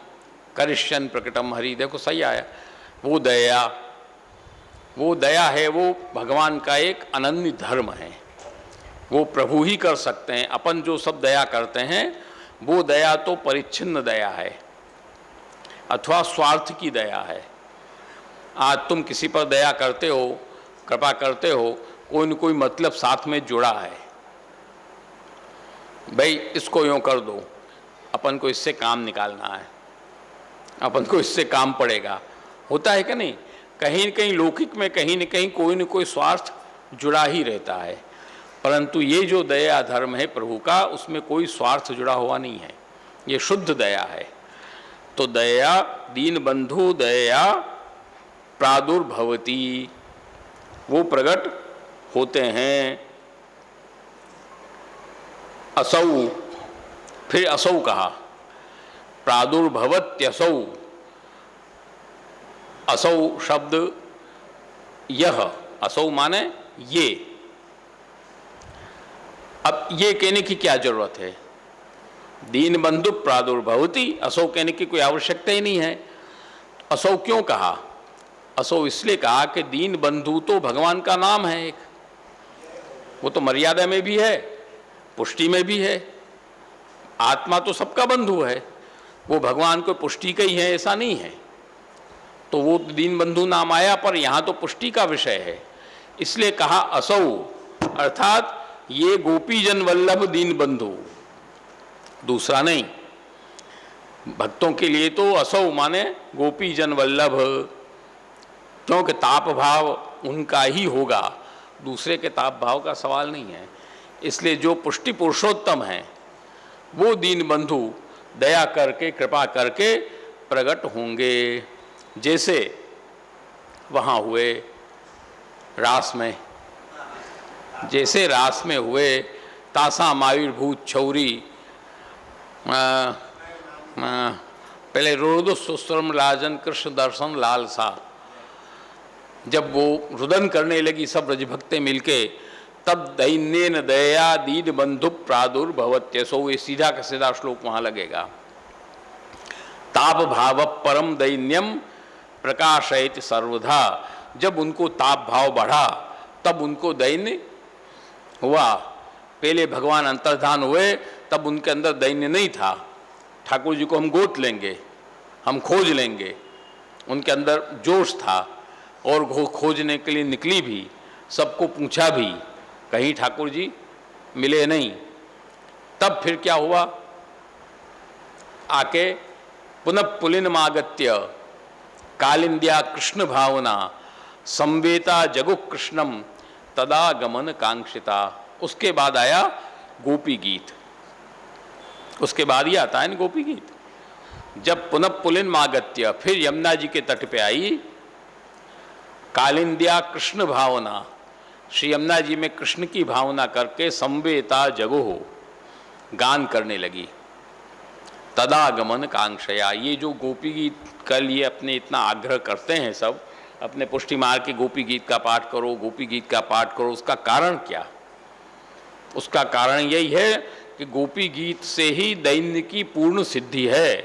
करिष्यन प्रकटम हरि। देखो सही आया। वो दया है वो भगवान का एक अनन्य धर्म है। वो प्रभु ही कर सकते हैं। अपन जो सब दया करते हैं वो दया तो परिच्छिन्न दया है अथवा स्वार्थ की दया है। आज तुम किसी पर दया करते हो, कृपा करते हो, कोई न कोई मतलब साथ में जुड़ा है। भाई इसको यूँ कर दो, अपन को इससे काम निकालना है, अपन को इससे काम पड़ेगा। होता है कि नहीं? कहीं न कहीं लौकिक में कहीं न कोई स्वार्थ जुड़ा ही रहता है। परंतु ये जो दया धर्म है प्रभु का, उसमें कोई स्वार्थ जुड़ा हुआ नहीं है, ये शुद्ध दया है। तो दया दीन बंधु दया प्रादुर्भवती, वो प्रकट होते हैं। असौ, फिर असौ कहा, प्रादुर्भवत्यसौ। असौ शब्द यह, असौ माने ये। अब ये कहने की क्या जरूरत है? दीन बंधु प्रादुर्भवती, असौ कहने की कोई आवश्यकता ही नहीं है। असौ क्यों कहा? असौ इसलिए कहा कि दीन बंधु तो भगवान का नाम है एक, वो तो मर्यादा में भी है, पुष्टि में भी है। आत्मा तो सबका बंधु है, वो भगवान को पुष्टि का ही है ऐसा नहीं है। तो वो दीन बंधु नाम आया, पर यहाँ तो पुष्टि का विषय है, इसलिए कहा असौ, अर्थात ये गोपीजन वल्लभ दीन बंधु, दूसरा नहीं। भक्तों के लिए तो असौ माने गोपीजन वल्लभ, क्योंकि ताप भाव उनका ही होगा, दूसरे के ताप भाव का सवाल नहीं है। इसलिए जो पुष्टि पुरुषोत्तम है वो दीन बंधु दया करके कृपा करके प्रकट होंगे। जैसे वहाँ हुए रास में, जैसे रास में हुए तासा मायुर्भूत छौरी, पहले रोदो सुस्त्रम राजन कृष्ण दर्शन लालसा, जब वो रुदन करने लगी सब ब्रजभक्तें मिलके, तब दैन्येन दया दीन बंधु प्रादुर्भवत्यसो, ये सीधा का सीधा श्लोक वहां लगेगा। ताप भाव परम दैन्यम प्रकाशयति सर्वधा, जब उनको ताप भाव बढ़ा तब उनको दैन्य हुआ। पहले भगवान अंतर्धान हुए तब उनके अंदर दैन्य नहीं था। ठाकुर जी को हम गोत लेंगे, हम खोज लेंगे, उनके अंदर जोश था और खोजने के लिए निकली भी, सबको पूछा भी, कहीं ठाकुर जी मिले नहीं। तब फिर क्या हुआ, आके पुनः पुलिनमागत्य कालिंद्या कृष्ण भावना संवेता जगु कृष्णम तदा गमन कांक्षिता। उसके बाद आया गोपी गीत, उसके बाद ही आता है ना गोपी गीत। जब पुनः पुलिन मागत्य, फिर यमुना जी के तट पे आई कालिंद्या कृष्ण भावना, श्री यमुना जी में कृष्ण की भावना करके संवेता जगो हो गान करने लगी। तदागमन कांक्षया, ये जो गोपी गीत के लिए अपने इतना आग्रह करते हैं सब, अपने पुष्टि मार के गोपी गीत का पाठ करो, गोपी गीत का पाठ करो, उसका कारण क्या? उसका कारण यही है कि गोपी गीत से ही दैन्य की पूर्ण सिद्धि है।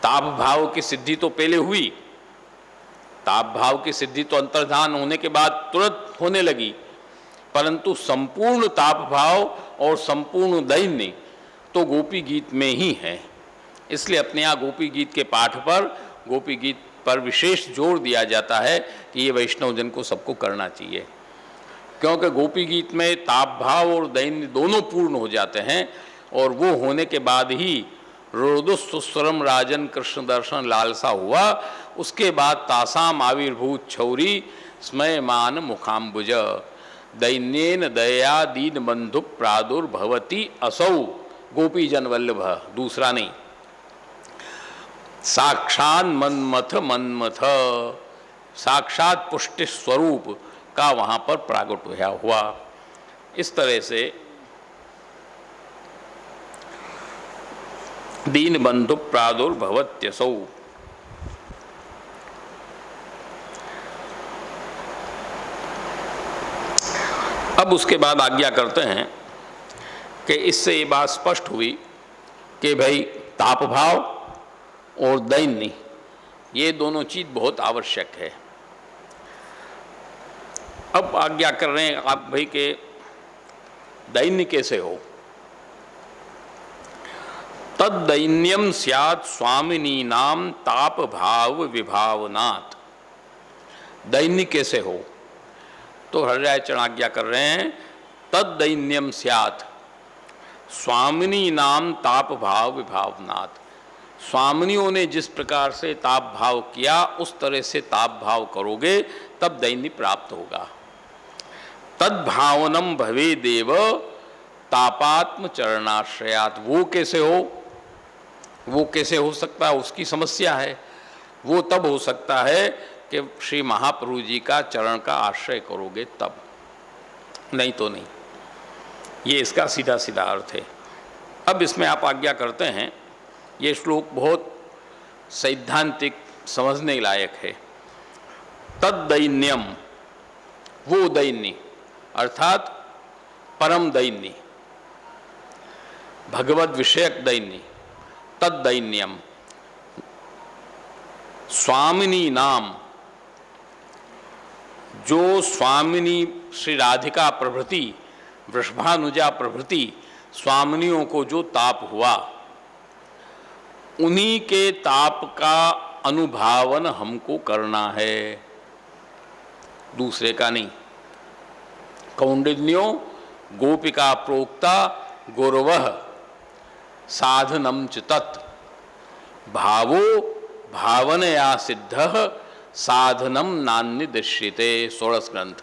ताप भाव की सिद्धि तो पहले हुई, ताप भाव की सिद्धि तो अंतर्धान होने के बाद तुरंत होने लगी, परंतु संपूर्ण ताप भाव और संपूर्ण दैन्य तो गोपी गीत में ही है। इसलिए अपने यहाँ गोपी गीत के पाठ पर, गोपी गीत पर विशेष जोर दिया जाता है कि ये वैष्णव जन को सबको करना चाहिए, क्योंकि गोपी गीत में ताप भाव और दैन्य दोनों पूर्ण हो जाते हैं। और वो होने के बाद ही रोदुस्वरम राजन कृष्ण दर्शन लालसा हुआ। उसके बाद तासाम आविर्भूत छौरी स्मयमान मुखाम्बुज दैन्येन दया दीन बंधु प्रादुर्भवती असौ गोपी जन वल्लभ, दूसरा नहीं। साक्षात मन्मथ मन्मथ, साक्षात पुष्टि स्वरूप का वहां पर प्रागट हुआ। इस तरह से दीन बंधु प्रादुर्भवत्यसौ। अब उसके बाद आज्ञा करते हैं कि इससे ये बात स्पष्ट हुई कि भाई ताप भाव और दैन्य ये दोनों चीज बहुत आवश्यक है। अब आज्ञा कर रहे हैं आप भाई के दैन्य कैसे हो। तद दैन्यम स्यात् स्वामिनी नाम ताप भाव विभावनात्। दैन्य कैसे हो, तो हरिराय चरण आज्ञा कर रहे हैं तद दैन्यम स्यात् स्वामिनी नाम ताप भाव विभावनात्। स्वामिनियों ने जिस प्रकार से ताप भाव किया उस तरह से ताप भाव करोगे तब दैन्य प्राप्त होगा। तद भावनम भवे देव तापात्म चरणाश्रयात। वो कैसे हो, वो कैसे हो सकता है, उसकी समस्या है। वो तब हो सकता है कि श्री महाप्रभु जी का चरण का आश्रय करोगे तब, नहीं तो नहीं। ये इसका सीधा सीधा अर्थ है। अब इसमें आप आज्ञा करते हैं, ये श्लोक बहुत सैद्धांतिक समझने लायक है। तद दैन्यम, वो दैन्य अर्थात परम दैन्य, भगवद विषयक दैन्य। तद दैन्यम स्वामिनी नाम, जो स्वामिनी श्री राधिका प्रभृति वृषभानुजा प्रभृति स्वामिनियों को जो ताप हुआ, उन्हीं के ताप का अनुभावन हमको करना है, दूसरे का नहीं। कौंडिन्यो गोपिका प्रोक्ता गुरवः साधनम च तत् भावो भावनया सिद्धः साधनम नान्य दृश्यते। षोडश ग्रंथ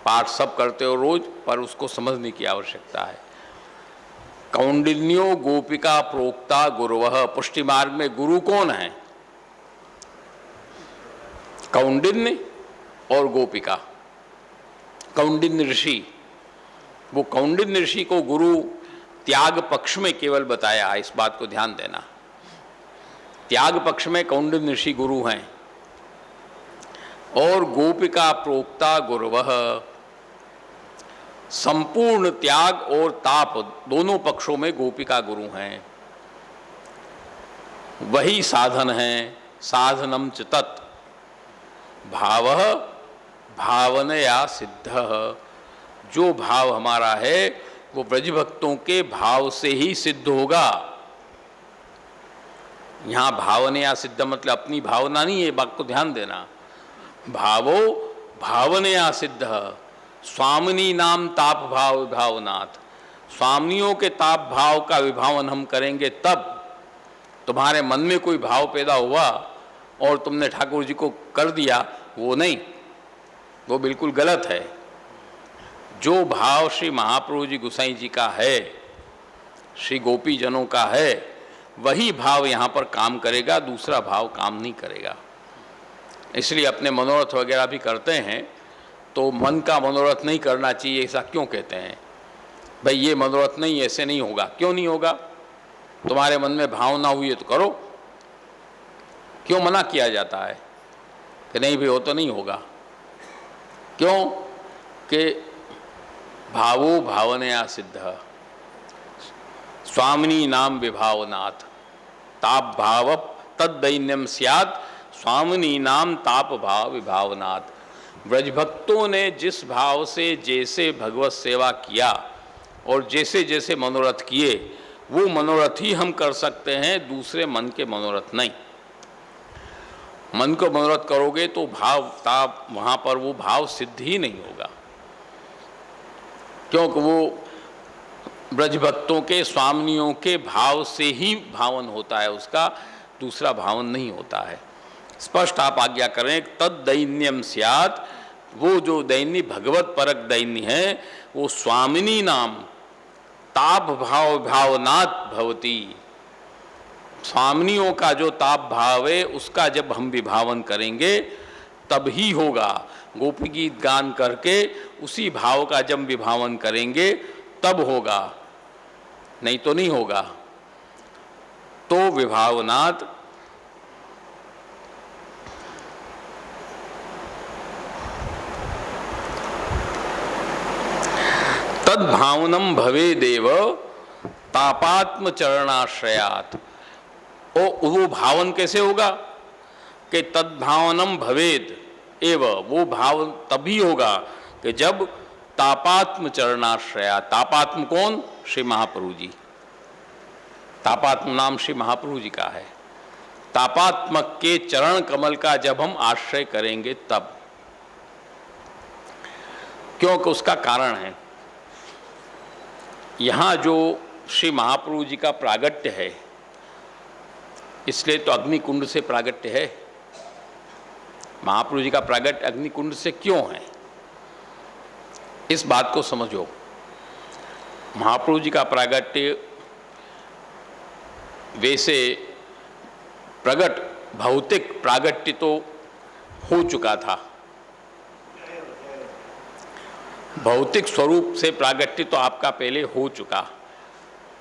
पाठ सब करते हो रोज, पर उसको समझने की आवश्यकता है। कौंडिन्यो गोपिका प्रोक्ता गुरवः, पुष्टि मार्ग में गुरु कौन है? कौंडिन्य और गोपिका। कौंडिन्य ऋषि, वो कौंडिन्य ऋषि को गुरु त्याग पक्ष में केवल बताया है, इस बात को ध्यान देना। त्याग पक्ष में कौंडिन्य ऋषि गुरु हैं और गोपिका प्रोक्ता गुरवः, संपूर्ण त्याग और ताप दोनों पक्षों में गोपिका गुरु हैं, वही साधन है। साधनम च तत् भावः भावनया सिद्धः, जो भाव हमारा है वो ब्रज भक्तों के भाव से ही सिद्ध होगा। यहाँ भावनया सिद्ध मतलब अपनी भावना नहीं है, बात को ध्यान देना। भावो भावनया सिद्ध, स्वामिनी नाम ताप भाव विभावनाथ, स्वामिनियों के ताप भाव का विभावन हम करेंगे तब तुम्हारे मन में कोई भाव पैदा हुआ और तुमने ठाकुर जी को कर दिया, वो नहीं, वो बिल्कुल गलत है। जो भाव श्री महाप्रभु जी गोसाई जी का है, श्री गोपी जनों का है, वही भाव यहाँ पर काम करेगा, दूसरा भाव काम नहीं करेगा। इसलिए अपने मनोरथ वगैरह भी करते हैं तो मन का मनोरथ नहीं करना चाहिए, ऐसा क्यों कहते हैं? भाई ये मनोरथ नहीं, ऐसे नहीं होगा। क्यों नहीं होगा? तुम्हारे मन में भावना हुई है तो करो। क्यों मना किया जाता है कि नहीं भाई वो तो नहीं होगा? क्यों कि भावो भावनया सिद्ध, स्वामिनी नाम विभावनाथ, ताप भाव तद्दैन्यम स्यात्, स्वामिनी नाम ताप भाव विभावनाथ। ब्रजभक्तों ने जिस भाव से जैसे भगवत सेवा किया और जैसे जैसे मनोरथ किए, वो मनोरथ ही हम कर सकते हैं, दूसरे मन के मनोरथ नहीं। मन को मनोरथ करोगे तो भाव ताप वहाँ पर वो भाव सिद्ध ही नहीं होगा, क्योंकि वो ब्रजभक्तों के स्वामिनियों के भाव से ही भावन होता है, उसका दूसरा भावन नहीं होता है। स्पष्ट आप आज्ञा करें तद दैन्यम स्यात्, वो जो दैन्य भगवत परक दैन्य है वो स्वामिनी नाम ताप भाव भावनात् भवती, स्वामिनियों का जो ताप भाव है उसका जब हम विभावन करेंगे तब ही होगा। गोपी गीत गान करके उसी भाव का जब विभावन करेंगे तब होगा, नहीं तो नहीं होगा। तो विभावनात् तद्भावनम भवेदेव तापात्म चरणाश्रयात्। वो भावन कैसे होगा कि तद्भावनम भवेद एव, वो भाव तभी होगा कि जब तापात्म चरणाश्रया। तापात्म कौन? श्री महाप्रभु जी। तापात्म नाम श्री महाप्रभु जी का है। तापात्मक के चरण कमल का जब हम आश्रय करेंगे तब, क्योंकि उसका कारण है यहाँ जो श्री महाप्रभु जी का प्रागट्य है, इसलिए तो अग्निकुंड से प्रागट्य है। महाप्रभु जी का प्रागट्य अग्निकुंड से क्यों है, इस बात को समझो। महाप्रभु जी का प्रागट्य वैसे प्रगट भौतिक प्रागट्य तो हो चुका था, भौतिक स्वरूप से प्रागट्य तो आपका पहले हो चुका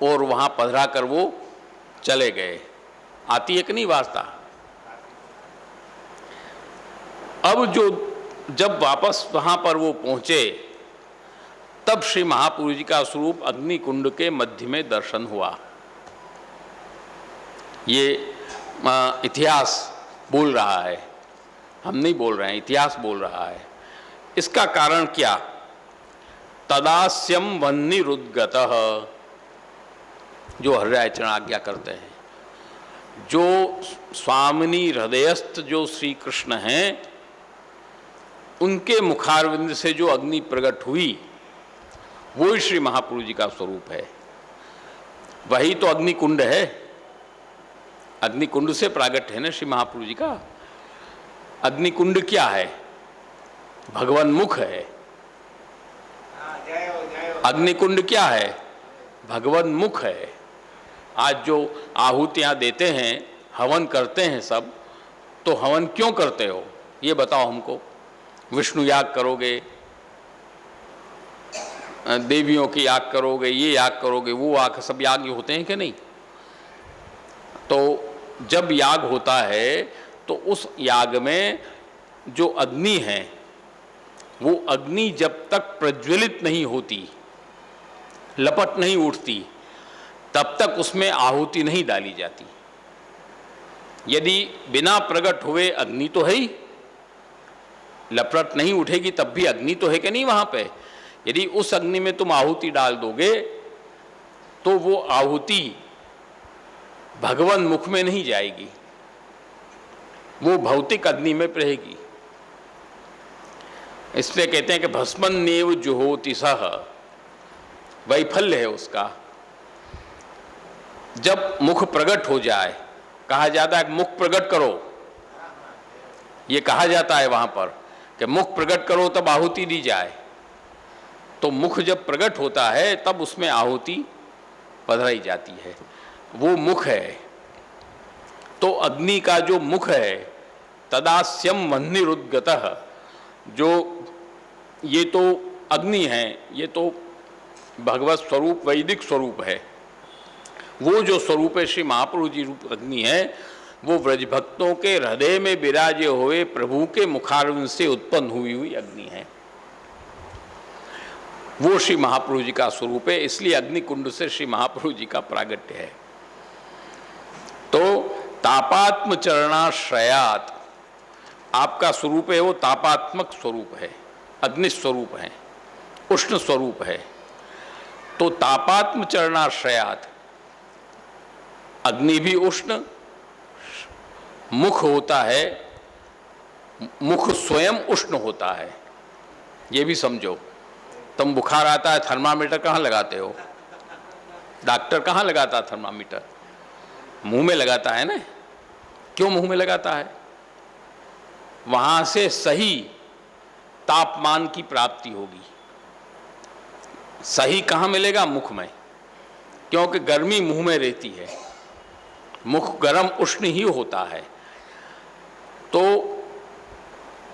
और वहाँ पधरा कर वो चले गए। आती है कि नहीं वार्ता? अब जो जब वापस वहाँ पर वो पहुँचे तब श्री महापुरुष जी का स्वरूप अग्निकुंड के मध्य में दर्शन हुआ। ये इतिहास बोल रहा है, हम नहीं बोल रहे हैं, इतिहास बोल रहा है। इसका कारण क्या? तदास्यम वह्निरुद्गतः, जो हरिरायचरण आज्ञा करते हैं, जो स्वामिनी हृदयस्थ जो श्री कृष्ण हैं, उनके मुखारविंद से जो अग्नि प्रकट हुई वो ही श्री महाप्रभु जी का स्वरूप है। वही तो अग्निकुंड है, अग्निकुंड से प्रागट है ना श्री महाप्रभु जी का। अग्निकुंड क्या है? भगवान मुख है। अग्निकुंड क्या है? भगवान मुख है। आज जो आहुतियाँ देते हैं, हवन करते हैं सब, तो हवन क्यों करते हो ये बताओ हमको। विष्णु याग करोगे, देवियों की याग करोगे, ये याग करोगे, वो याग, सब याग होते हैं कि नहीं? तो जब याग होता है तो उस याग में जो अग्नि है वो अग्नि जब तक प्रज्वलित नहीं होती, लपट नहीं उठती, तब तक उसमें आहुति नहीं डाली जाती। यदि बिना प्रकट हुए अग्नि तो है ही, लपट नहीं उठेगी तब भी अग्नि तो है कि नहीं वहां पे। यदि उस अग्नि में तुम आहुति डाल दोगे तो वो आहुति भगवान मुख में नहीं जाएगी, वो भौतिक अग्नि में रहेगी। इसलिए कहते हैं कि भस्मन्नेव जुहोति सह, वैफल्य है उसका। जब मुख प्रकट हो जाए, कहा जाता है मुख प्रकट करो, ये कहा जाता है वहां पर कि मुख प्रकट करो तब आहुति दी जाए। तो मुख जब प्रकट होता है तब उसमें आहुति पधराई जाती है, वो मुख है। तो अग्नि का जो मुख है, तदास्यम वह्निरुद्गतः, जो ये तो अग्नि है, ये तो भगवत स्वरूप वैदिक स्वरूप है। वो जो स्वरूप है श्री महाप्रभु जी रूप अग्नि है, वो व्रज भक्तों के हृदय में विराजे हुए प्रभु के मुखारविंद से उत्पन्न हुई अग्नि है। वो श्री महाप्रभु जी का स्वरूप है, इसलिए अग्नि कुंड से श्री महाप्रभु जी का प्रागट्य है। तो तापात्म चरणाश्रयात आपका स्वरूप है, वो तापात्मक स्वरूप है, अग्नि स्वरूप है, उष्ण स्वरूप है। तो तापात्म चरणाश्रयात, अग्नि भी उष्ण, मुख होता है, मुख स्वयं उष्ण होता है। ये भी समझो, तुम बुखार आता है थर्मामीटर कहाँ लगाते हो? डॉक्टर कहाँ लगाता है थर्मामीटर? मुंह में लगाता है ना। क्यों मुंह में लगाता है? वहां से सही तापमान की प्राप्ति होगी। सही कहाँ मिलेगा? मुख में, क्योंकि गर्मी मुंह में रहती है, मुख गर्म उष्ण ही होता है। तो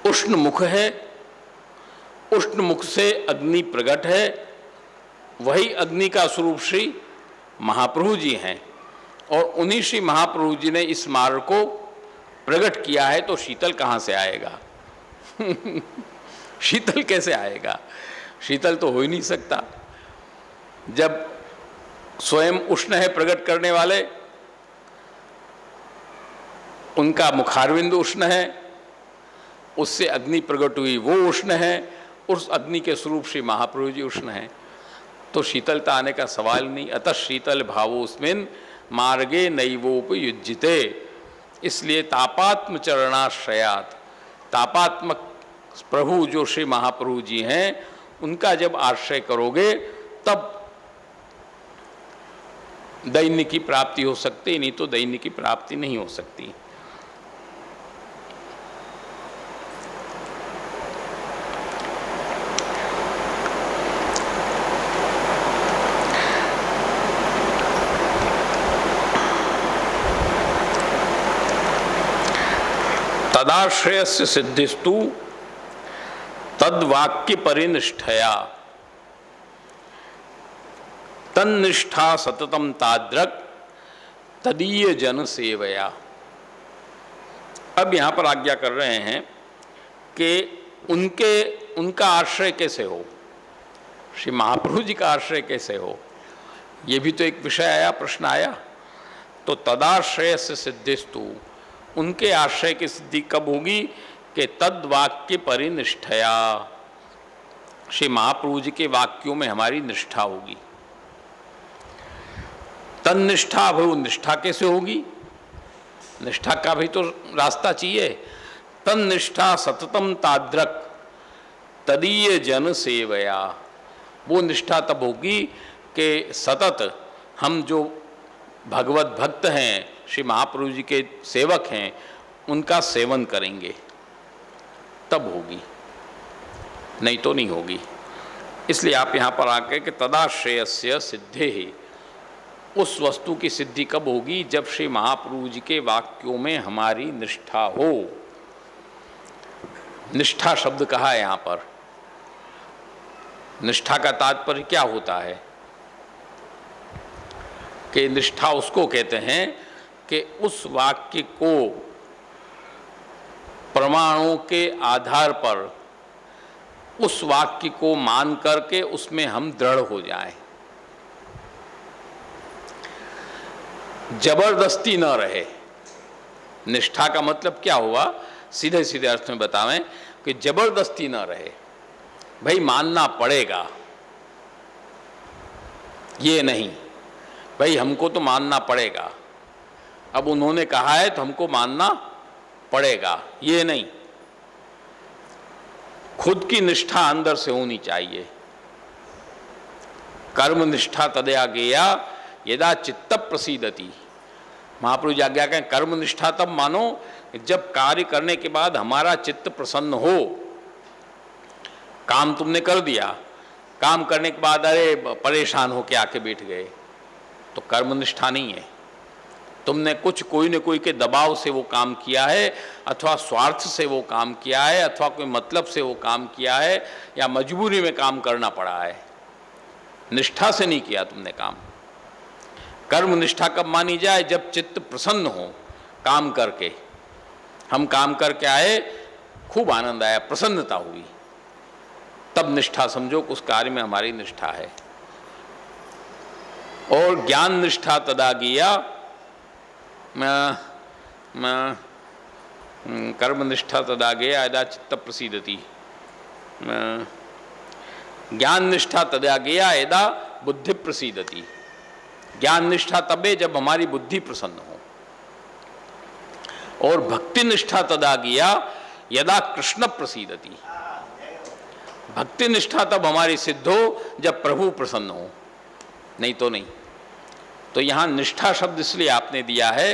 उष्ण मुख है, उष्ण मुख से अग्नि प्रकट है, वही अग्नि का स्वरूप श्री महाप्रभु जी हैं। और उन्हीं श्री महाप्रभु जी ने इस मार्ग को प्रकट किया है। तो शीतल कहाँ से आएगा? शीतल कैसे आएगा? शीतल तो हो ही नहीं सकता। जब स्वयं उष्ण है प्रकट करने वाले, उनका मुखारविंद उष्ण है, उससे अग्नि प्रकट हुई, वो उष्ण है, उस अग्नि के स्वरूप श्री महाप्रभु जी उष्ण हैं। तो शीतलता आने का सवाल नहीं। अतः शीतल भावोस्मिन् मार्गे नैवोपयुज्यते। इसलिए तापात्म चरणाश्रयात, तापात्मक प्रभु जो श्री महाप्रभु जी हैं, उनका जब आश्रय करोगे तब दैन्य की प्राप्ति हो सकती, नहीं तो दैन्य की प्राप्ति नहीं हो सकती। तदाश्रयस्य सिद्धिस्तु तद्वाक्य परिनिष्ठया तन्निष्ठा सततम ताद्रक तदीय जन सेवया। अब यहाँ पर आज्ञा कर रहे हैं कि उनका आश्रय कैसे हो, श्री महाप्रभु जी का आश्रय कैसे हो। ये भी तो एक विषय आया, प्रश्न आया। तो तदाश्रय से सिद्धिस्तु, उनके आश्रय की सिद्धि कब होगी? कि तद वाक्य परिनिष्ठया, श्री महाप्रभु जी के वाक्यों में हमारी निष्ठा होगी। तन्निष्ठा, वो निष्ठा कैसे होगी? निष्ठा का भी तो रास्ता चाहिए। तन्निष्ठा सततम ताद्रक तदीय जन सेवया, वो निष्ठा तब होगी कि सतत हम जो भगवत भक्त हैं, श्री महाप्रभु जी के सेवक हैं, उनका सेवन करेंगे, तब होगी, नहीं तो नहीं होगी। इसलिए आप यहाँ पर आके कि तदाश्रयस्य सिद्धे ही, उस वस्तु की सिद्धि कब होगी? जब श्री महाप्रभु जी के वाक्यों में हमारी निष्ठा हो। निष्ठा शब्द कहा है यहाँ पर। निष्ठा का तात्पर्य क्या होता है? कि निष्ठा उसको कहते हैं कि उस वाक्य को प्रमाणों के आधार पर उस वाक्य को मान करके उसमें हम दृढ़ हो जाएं, जबरदस्ती न रहे। निष्ठा का मतलब क्या हुआ, सीधे सीधे अर्थ में बतावें कि जबरदस्ती न रहे, भाई मानना पड़ेगा, ये नहीं भाई हमको तो मानना पड़ेगा, अब उन्होंने कहा है तो हमको मानना पड़ेगा, ये नहीं। खुद की निष्ठा अंदर से होनी चाहिए। कर्म निष्ठा तदया गेया यदा चित्त प्रसीदति। महाप्रभु जी आज्ञा कहें कर्म निष्ठा तब मानो जब कार्य करने के बाद हमारा चित्त प्रसन्न हो। काम तुमने कर दिया, काम करने के बाद अरे परेशान होके आके बैठ गए, तो कर्म निष्ठा नहीं है। तुमने कुछ कोई न कोई के दबाव से वो काम किया है, अथवा स्वार्थ से वो काम किया है, अथवा कोई मतलब से वो काम किया है, या मजबूरी में काम करना पड़ा है, निष्ठा से नहीं किया तुमने काम। कर्म निष्ठा कब मानी जाए, जब चित्त प्रसन्न हो काम करके। हम काम करके आए, खूब आनंद आया, प्रसन्नता हुई, तब निष्ठा समझो उस कार्य में हमारी निष्ठा है। और ज्ञान निष्ठा तदा गिया, कर्म निष्ठा तदा गया यदा चित्त प्रसीदति। ज्ञान निष्ठा तदा गया यदा बुद्धि प्रसीदति। ज्ञान निष्ठा तबे जब हमारी बुद्धि प्रसन्न हो। और भक्ति निष्ठा तदा गया यदा कृष्ण प्रसीदति। भक्ति निष्ठा तब हमारी सिद्ध हो जब प्रभु प्रसन्न हो, नहीं तो नहीं। तो यहां निष्ठा शब्द इसलिए आपने दिया है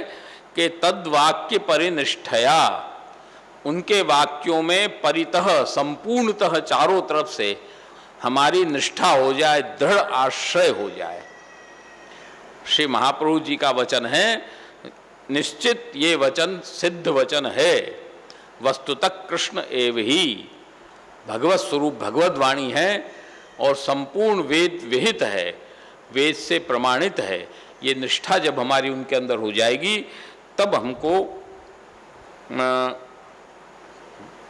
कि तद वाक्य परिनिष्ठया, उनके वाक्यों में परितः संपूर्णतः चारों तरफ से हमारी निष्ठा हो जाए, दृढ़ आश्रय हो जाए। श्री महाप्रभु जी का वचन है, निश्चित ये वचन सिद्ध वचन है, वस्तुतः कृष्ण एव ही, भगवत स्वरूप भगवत वाणी है और संपूर्ण वेद विहित है, वेद से प्रमाणित है। ये निष्ठा जब हमारी उनके अंदर हो जाएगी तब हमको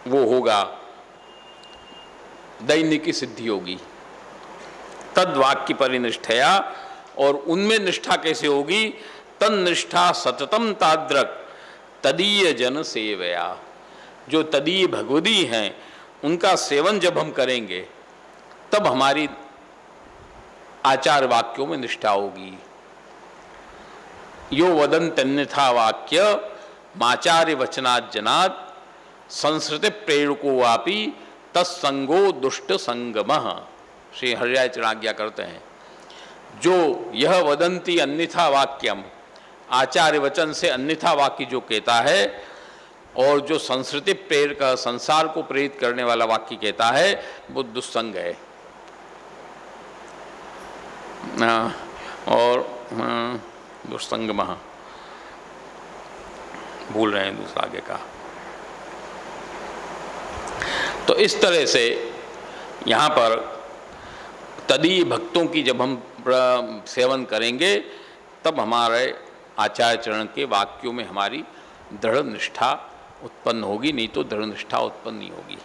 वो होगा, दैन्य की सिद्धि होगी। तद वाक्य परिनिष्ठया, और उनमें निष्ठा कैसे होगी, तन निष्ठा सततम ताद्रक तदीय जन सेवया। जो तदीय भगवदी हैं उनका सेवन जब हम करेंगे तब हमारी आचार वाक्यों में निष्ठा होगी। यो वदन्त अन्यथा वाक्य माचार्य वचनात् जनात् संस्कृति प्रेरको वापि तत्संगो दुष्ट संगमः। श्री हरिराय चरणाज्ञा करते हैं, जो यह वदंती अन्यथा वाक्यम, आचार्य वचन से अन्यथा वाक्य जो कहता है, और जो संस्कृति प्रेरक संसार को प्रेरित करने वाला वाक्य कहता है, वो दुस्संग है। और दुस्संगमः, भूल रहे हैं दूसरा आगे का। तो इस तरह से यहाँ पर तदीय भक्तों की जब हम सेवन करेंगे तब हमारे आचार्य चरण के वाक्यों में हमारी दृढ़ निष्ठा उत्पन्न होगी, नहीं तो दृढ़ निष्ठा उत्पन्न नहीं होगी।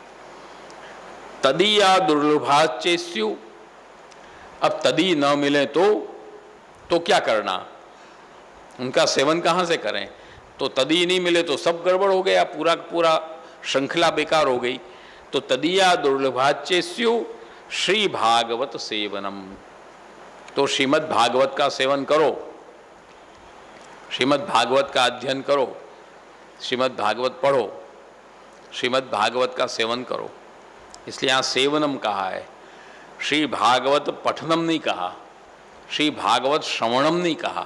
तदीया दुर्लभाचेस्यु, अब तदी न मिले तो क्या करना, उनका सेवन कहाँ से करें। तो तदी नहीं मिले तो सब गड़बड़ हो गया, पूरा पूरा श्रृंखला बेकार हो गई। तो तदीया दुर्लभाचेस्यु श्री भागवत सेवनम, तो श्रीमद् भागवत का सेवन करो, श्रीमद् भागवत का अध्ययन करो, श्रीमद् भागवत पढ़ो, श्रीमद् भागवत का सेवन करो। इसलिए यहाँ सेवनम कहा है, श्री भागवत पठनम नहीं कहा, श्री भागवत श्रवणम नहीं कहा।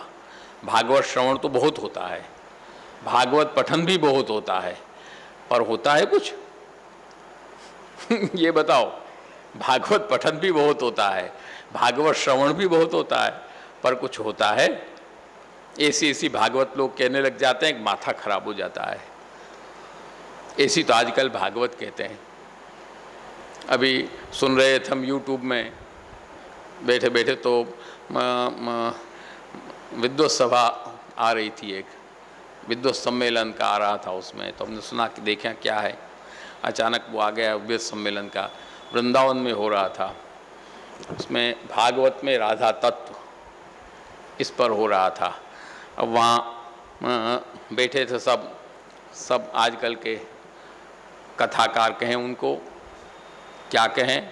भागवत श्रवण तो बहुत होता है, भागवत पठन भी बहुत होता है, पर होता है कुछ ये बताओ। भागवत पठन भी बहुत होता है, भागवत श्रवण भी बहुत होता है, पर कुछ होता है। ऐसी ऐसी भागवत लोग कहने लग जाते हैं कि माथा खराब हो जाता है। ऐसी तो आजकल भागवत कहते हैं। अभी सुन रहे थे हम यूट्यूब में बैठे बैठे, तो विद्वत सभा आ रही थी एक, विद्वत सम्मेलन का आ रहा था उसमें, तो हमने सुना कि देखा क्या है, अचानक वो आ गया विद्वत सम्मेलन का, वृंदावन में हो रहा था, उसमें भागवत में राधा तत्व इस पर हो रहा था। अब वहाँ बैठे थे सब आजकल के कथाकार कहें उनको, क्या कहें,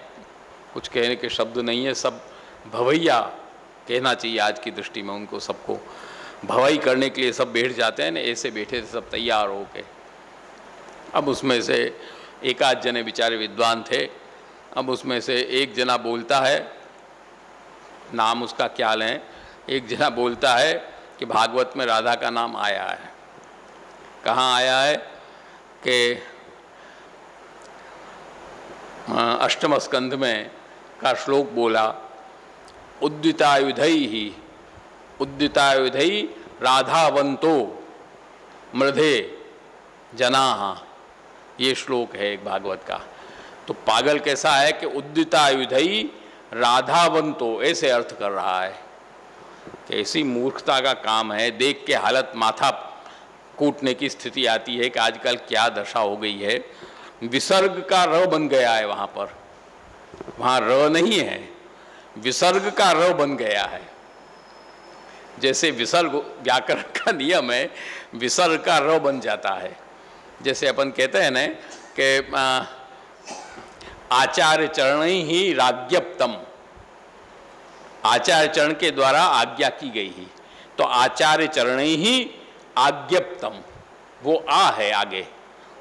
कुछ कहने के शब्द नहीं है, सब भवैया कहना चाहिए आज की दृष्टि में उनको, सबको भवाई करने के लिए सब बैठ जाते हैं ना, ऐसे बैठे थे सब तैयार हो के। अब उसमें से एक आध जने बेचारे विद्वान थे, अब उसमें से एक जना बोलता है, नाम उसका क्या लें, एक जना बोलता है कि भागवत में राधा का नाम आया है। कहाँ आया है कि अष्टम स्कंध में का श्लोक बोला, उद्दितायुधैः राधावंतो मृधे जनाः, ये श्लोक है एक भागवत का। तो पागल कैसा है कि उद्दितायुधैः राधावंतो ऐसे अर्थ कर रहा है, कि ऐसी मूर्खता का काम है। देख के हालत माथा कूटने की स्थिति आती है कि आजकल क्या दशा हो गई है। विसर्ग का र बन गया है वहाँ पर, वहाँ र नहीं है, विसर्ग का र बन गया है। जैसे विसर्ग व्याकरण का नियम है, विसर्ग का र बन जाता है। जैसे अपन कहते हैं ना कि आचार्य चरण ही राज्ञप्तम, आचार्य चरण के द्वारा आज्ञा की गई ही, तो आचार्य चरण ही आज्ञप्तम, वो आ है आगे,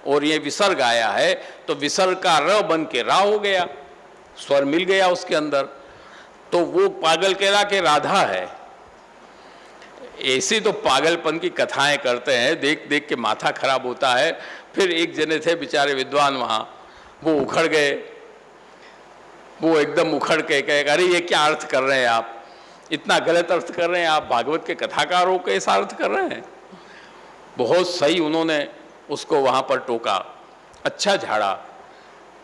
और ये विसर्ग आया है, तो विसर्ग का र बन के रा हो गया, स्वर मिल गया उसके अंदर, तो वो पागल कह रहा कि राधा है। ऐसी तो पागलपन की कथाएं करते हैं, देख देख के माथा खराब होता है। फिर एक जने थे बेचारे विद्वान वहाँ, वो उखड़ गए, वो एकदम उखड़ के कहे, अरे ये क्या अर्थ कर रहे हैं आप, इतना गलत अर्थ कर रहे हैं आप, भागवत के कथाकार हो कैसा अर्थ कर रहे हैं। बहुत सही उन्होंने उसको वहाँ पर टोका, अच्छा झाड़ा।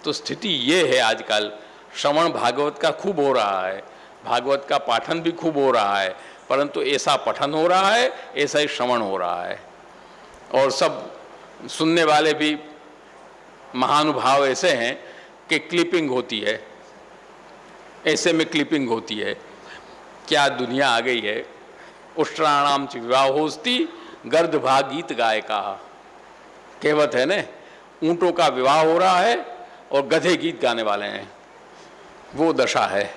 तो स्थिति ये है आजकल, श्रवण भागवत का खूब हो रहा है, भागवत का पाठन भी खूब हो रहा है, परंतु ऐसा पठन हो रहा है, ऐसा ही श्रवण हो रहा है, और सब सुनने वाले भी महानुभाव ऐसे हैं कि क्लिपिंग होती है, ऐसे में क्लिपिंग होती है। क्या दुनिया आ गई है। उष्ट्राणाम च विवाहोस्ति गर्दभा गीत गायका, कहावत है न, ऊँटों का विवाह हो रहा है और गधे गीत गाने वाले हैं, वो दशा है।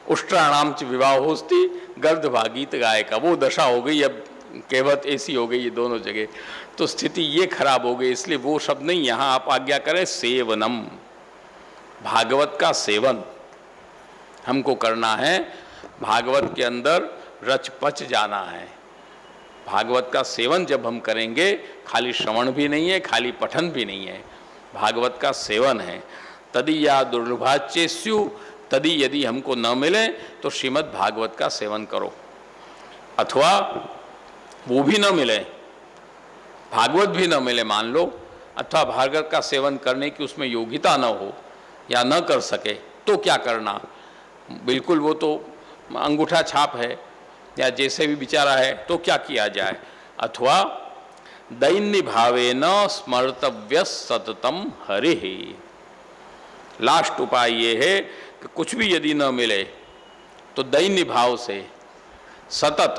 उष्ट्राणाम च विवाहोस्ति गर्दभा गीत गायका, वो दशा हो गई। अब कहावत ऐसी हो गई है दोनों जगह, तो स्थिति ये खराब हो गई। इसलिए वो शब्द नहीं, यहाँ आप आज्ञा करें सेवनम, भागवत का सेवन हमको करना है, भागवत के अंदर रच पच जाना है। भागवत का सेवन जब हम करेंगे, खाली श्रवण भी नहीं है, खाली पठन भी नहीं है, भागवत का सेवन है। तदि या दुर्लभाच्यस्यु, तदि यदि हमको न मिले तो श्रीमद् भागवत का सेवन करो, अथवा वो भी न मिले, भागवत भी न मिले मान लो, अथवा भागवत का सेवन करने की उसमें योग्यता न हो या न कर सके, तो क्या करना। बिल्कुल वो तो अंगूठा छाप है या जैसे भी विचारा है, तो क्या किया जाए। अथवा दैन्य भावे न स्मर्तव्य सततम हरि, लास्ट उपाय ये है कि कुछ भी यदि न मिले तो दैन्य भाव से सतत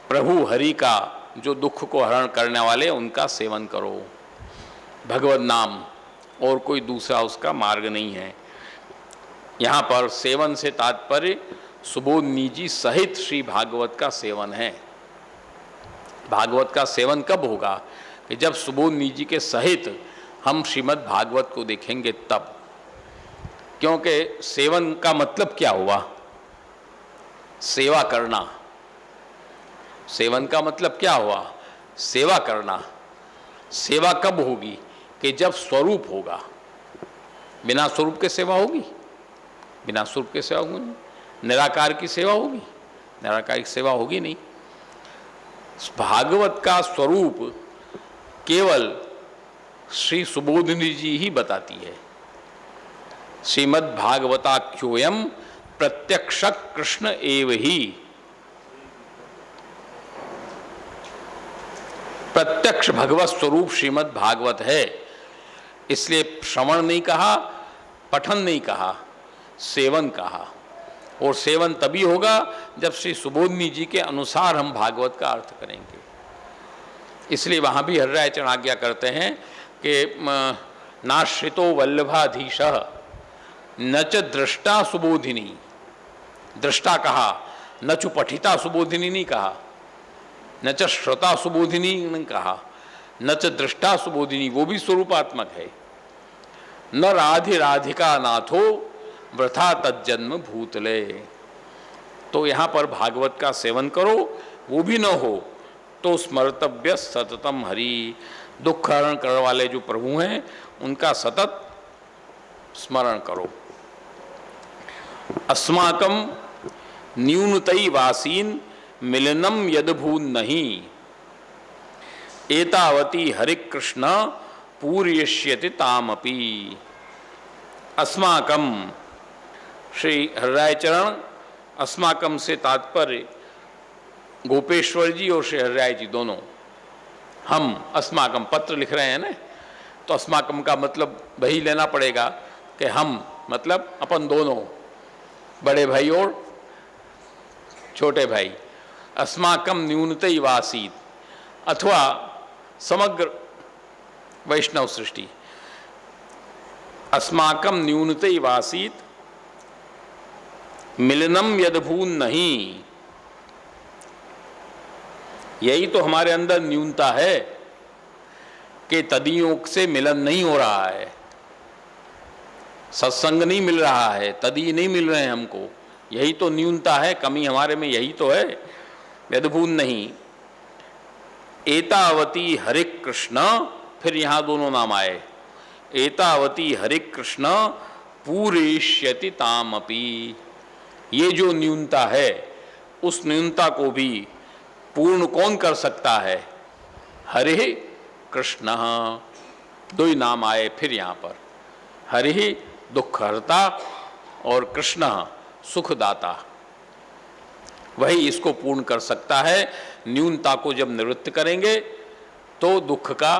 प्रभु हरि का, जो दुख को हरण करने वाले, उनका सेवन करो। भगवत नाम, और कोई दूसरा उसका मार्ग नहीं है। यहाँ पर सेवन से तात्पर्य सुबोधनी जी सहित श्री भागवत का सेवन है। भागवत का सेवन कब होगा कि जब सुबोधनी जी के सहित हम श्रीमद् भागवत को देखेंगे तब, क्योंकि सेवन का मतलब क्या हुआ, सेवा करना। सेवन का मतलब क्या हुआ, सेवा करना। सेवा कब होगी कि जब स्वरूप होगा, बिना स्वरूप के सेवा होगी, बिना स्वरूप के सेवा होगी, निराकार की सेवा होगी, निराकार की सेवा होगी नहीं। भागवत का स्वरूप केवल श्री सुबोधिनी जी ही बताती है। श्रीमद् भागवताख्योयम प्रत्यक्ष कृष्ण एव ही, प्रत्यक्ष भगवत स्वरूप श्रीमद् भागवत है, इसलिए श्रवण नहीं कहा, पठन नहीं कहा, सेवन कहा। और सेवन तभी होगा जब श्री सुबोधनी जी के अनुसार हम भागवत का अर्थ करेंगे। इसलिए वहाँ भी हरिरायचरण आज्ञा करते हैं कि नाश्रितो वल्लभाधीश न च दृष्टा सुबोधिनी, दृष्टा कहा, न चु पठिता सुबोधिनी नहीं कहा, न च श्रुता सुबोधिनी नहीं कहा, न च दृष्टा सुबोधिनी, वो भी स्वरूपात्मक है। न राधि राधिका नाथो वृथा तज्जन्म भूतले। तो यहाँ पर भागवत का सेवन करो, वो भी न हो तो स्मर्तव्य सततम हरि, दुख हरण करने वाले जो प्रभु हैं उनका सतत स्मरण करो। अस्माकम न्यूनतई वासीन मिलनम यदभून नहीं, एतावती हरि कृष्ण पूर्यष्यति तामपि। अस्माकम, श्री हरिरायचरण अस्माकम से तात्पर्य गोपेश्वर जी और श्री हरिराय जी दोनों। हम अस्माकम पत्र लिख रहे हैं ना, तो अस्माकम का मतलब वही लेना पड़ेगा कि हम मतलब अपन दोनों, बड़े भाई और छोटे भाई। अस्माकम न्यूनतई वासीत, अथवा समग्र वैष्णव सृष्टि। अस्माकम न्यूनतई वासीत मिलनम यदभून नहीं, यही तो हमारे अंदर न्यूनता है कि तदियों से मिलन नहीं हो रहा है, सत्संग नहीं मिल रहा है, तदी नहीं मिल रहे हैं हमको। यही तो न्यूनता है, कमी हमारे में यही तो है। यदभून नहीं, एतावती हरे कृष्ण, फिर यहाँ दोनों नाम आए, एतावती हरे कृष्ण पूरेष्यति तामपि। ये जो न्यूनता है, उस न्यूनता को भी पूर्ण कौन कर सकता है? हरे कृष्ण। दो ही नाम आए फिर यहाँ पर, हरि दुखहर्ता और कृष्ण सुखदाता। वही इसको पूर्ण कर सकता है। न्यूनता को जब निवृत्त करेंगे तो दुख का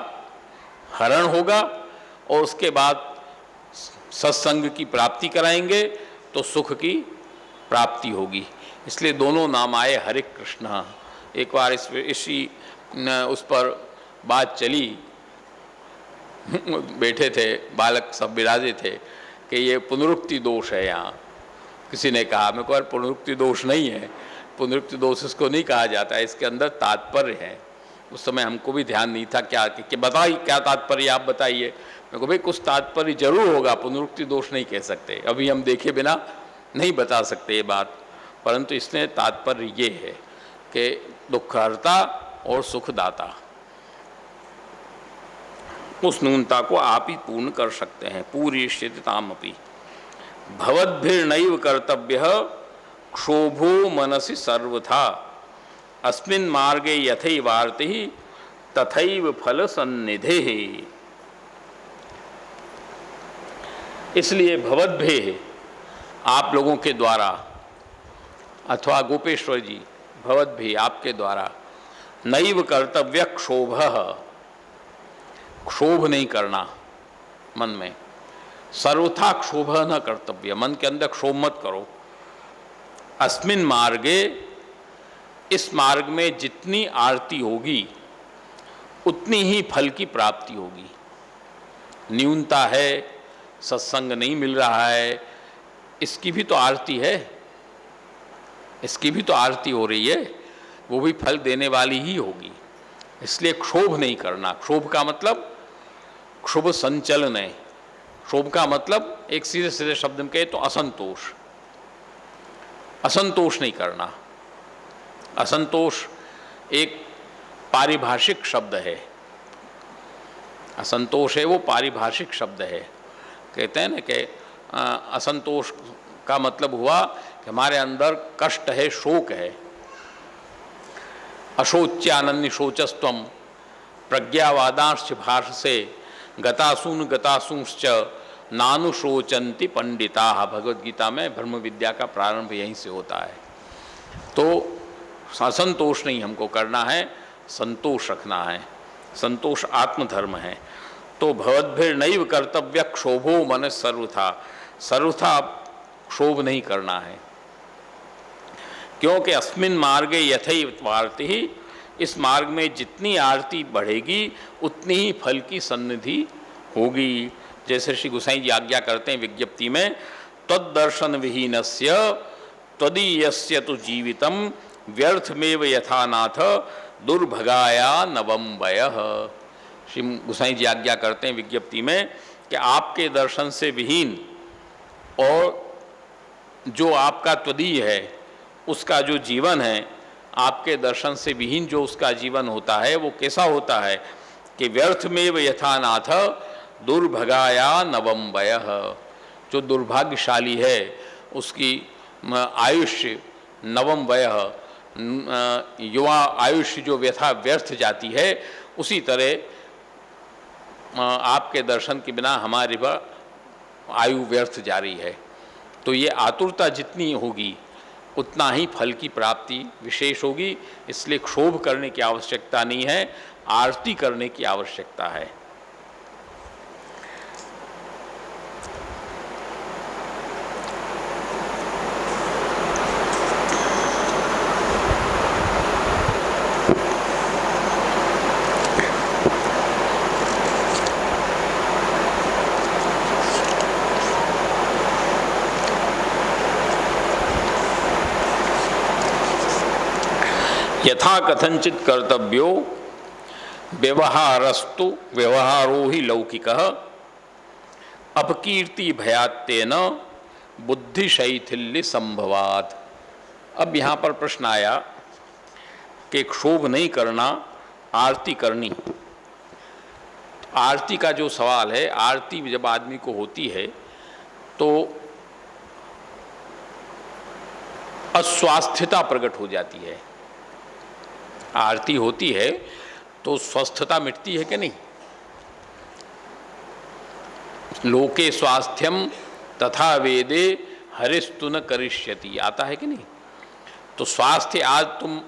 हरण होगा, और उसके बाद सत्संग की प्राप्ति कराएंगे तो सुख की प्राप्ति होगी। इसलिए दोनों नाम आए हरे कृष्ण। एक बार इसी उस पर बात चली, बैठे थे बालक सब विराजे थे कि ये पुनरुक्ति दोष है। यहाँ किसी ने कहा, मेरे को यार पुनरुक्ति दोष नहीं है, पुनरुक्ति दोष इसको नहीं कहा जाता है, इसके अंदर तात्पर्य है। उस समय हमको भी ध्यान नहीं था क्या कि बताइए क्या तात्पर्य, आप बताइए। मेरे को भाई कुछ तात्पर्य जरूर होगा, पुनरुक्ति दोष नहीं कह सकते, अभी हम देखे बिना नहीं बता सकते ये बात। परंतु इसमें तात्पर्य ये है कि दुखहर्ता और सुखदाता, उस न्यूनता को आप ही पूर्ण कर सकते हैं। पूरी स्थितितामपि भवद्भिर्नैव कर्तव्यः क्षोभो मनसि सर्वथा, अस्मिन् मार्गे यथैवार्तिः तथैव फल सन्निधेः। इसलिए भवद्भिः, आप लोगों के द्वारा, अथवा गोपेश्वर जी भवद्भिः आपके द्वारा, नैव कर्तव्य क्षोभः, क्षोभ नहीं करना मन में, सर्वथा क्षोभ न कर्तव्य, मन के अंदर क्षोभ मत करो। अस्मिन् मार्गे, इस मार्ग में जितनी आरती होगी उतनी ही फल की प्राप्ति होगी। न्यूनता है, सत्संग नहीं मिल रहा है, इसकी भी तो आरती है, इसकी भी तो आरती हो रही है, वो भी फल देने वाली ही होगी। इसलिए क्षोभ नहीं करना। क्षोभ का मतलब क्षुभ संचलन है। क्षोभ का मतलब एक सीधे सीधे शब्द में कहे तो असंतोष। असंतोष नहीं करना। असंतोष एक पारिभाषिक शब्द है। असंतोष है वो पारिभाषिक शब्द है। कहते हैं ना कि असंतोष का मतलब हुआ कि हमारे अंदर कष्ट है, शोक है। अशोच्यानन्य शोचस्त्वम प्रज्ञावादांश्च भाषसे गतासून गतासूंश्च नानुशोचन्ति पंडिता। भगवद गीता में ब्रह्म विद्या का प्रारंभ यहीं से होता है। तो असंतोष नहीं हमको करना है, संतोष रखना है। संतोष आत्मधर्म है। तो भवद्भिर्नैव कर्तव्य क्षोभो मन सर्वथा, सर्वथा क्षोभ नहीं करना है, क्योंकि अस्मिन मार्गे यथैव आरती, इस मार्ग में जितनी आरती बढ़ेगी उतनी ही फल की सन्निधि होगी। जैसे श्री गोसाई जी आज्ञा करते हैं विज्ञप्ति में, तद्दर्शन विहीनस्य त्वदीयस्य तु जीवितम व्यर्थमेव यथा नाथ दुर्भगाया नवम वयः। श्री गोसाई जी आज्ञा करते हैं विज्ञप्ति में कि आपके दर्शन से विहीन और जो आपका त्वदीय है उसका जो जीवन है, आपके दर्शन से विहीन जो उसका जीवन होता है वो कैसा होता है कि व्यर्थमेव यथा नाथ दुर्भगाया नवम वयः। जो दुर्भाग्यशाली है उसकी आयुष्य नवम वयः, युवा आयुष्य जो व्यर्थ जाती है, उसी तरह आपके दर्शन के बिना हमारी आयु व्यर्थ जा रही है। तो ये आतुरता जितनी होगी उतना ही फल की प्राप्ति विशेष होगी। इसलिए क्षोभ करने की आवश्यकता नहीं है, आरती करने की आवश्यकता है। यथा कथंचित कर्तव्यो व्यवहारस्तु व्यवहारो ही लौकिकः अपकीर्ति भयात्तेन बुद्धि शैथिल्य संभवात्। अब यहाँ पर प्रश्न आया कि क्षोभ नहीं करना, आरती करनी। आरती का जो सवाल है, आरती जब आदमी को होती है तो अस्वास्थ्यता प्रकट हो जाती है। आरती होती है तो स्वस्थता मिटती है कि नहीं? लोके स्वास्थ्यम तथा वेदे हरिस्तु न करिष्यति, आता है कि नहीं? तो स्वास्थ्य, आज तुम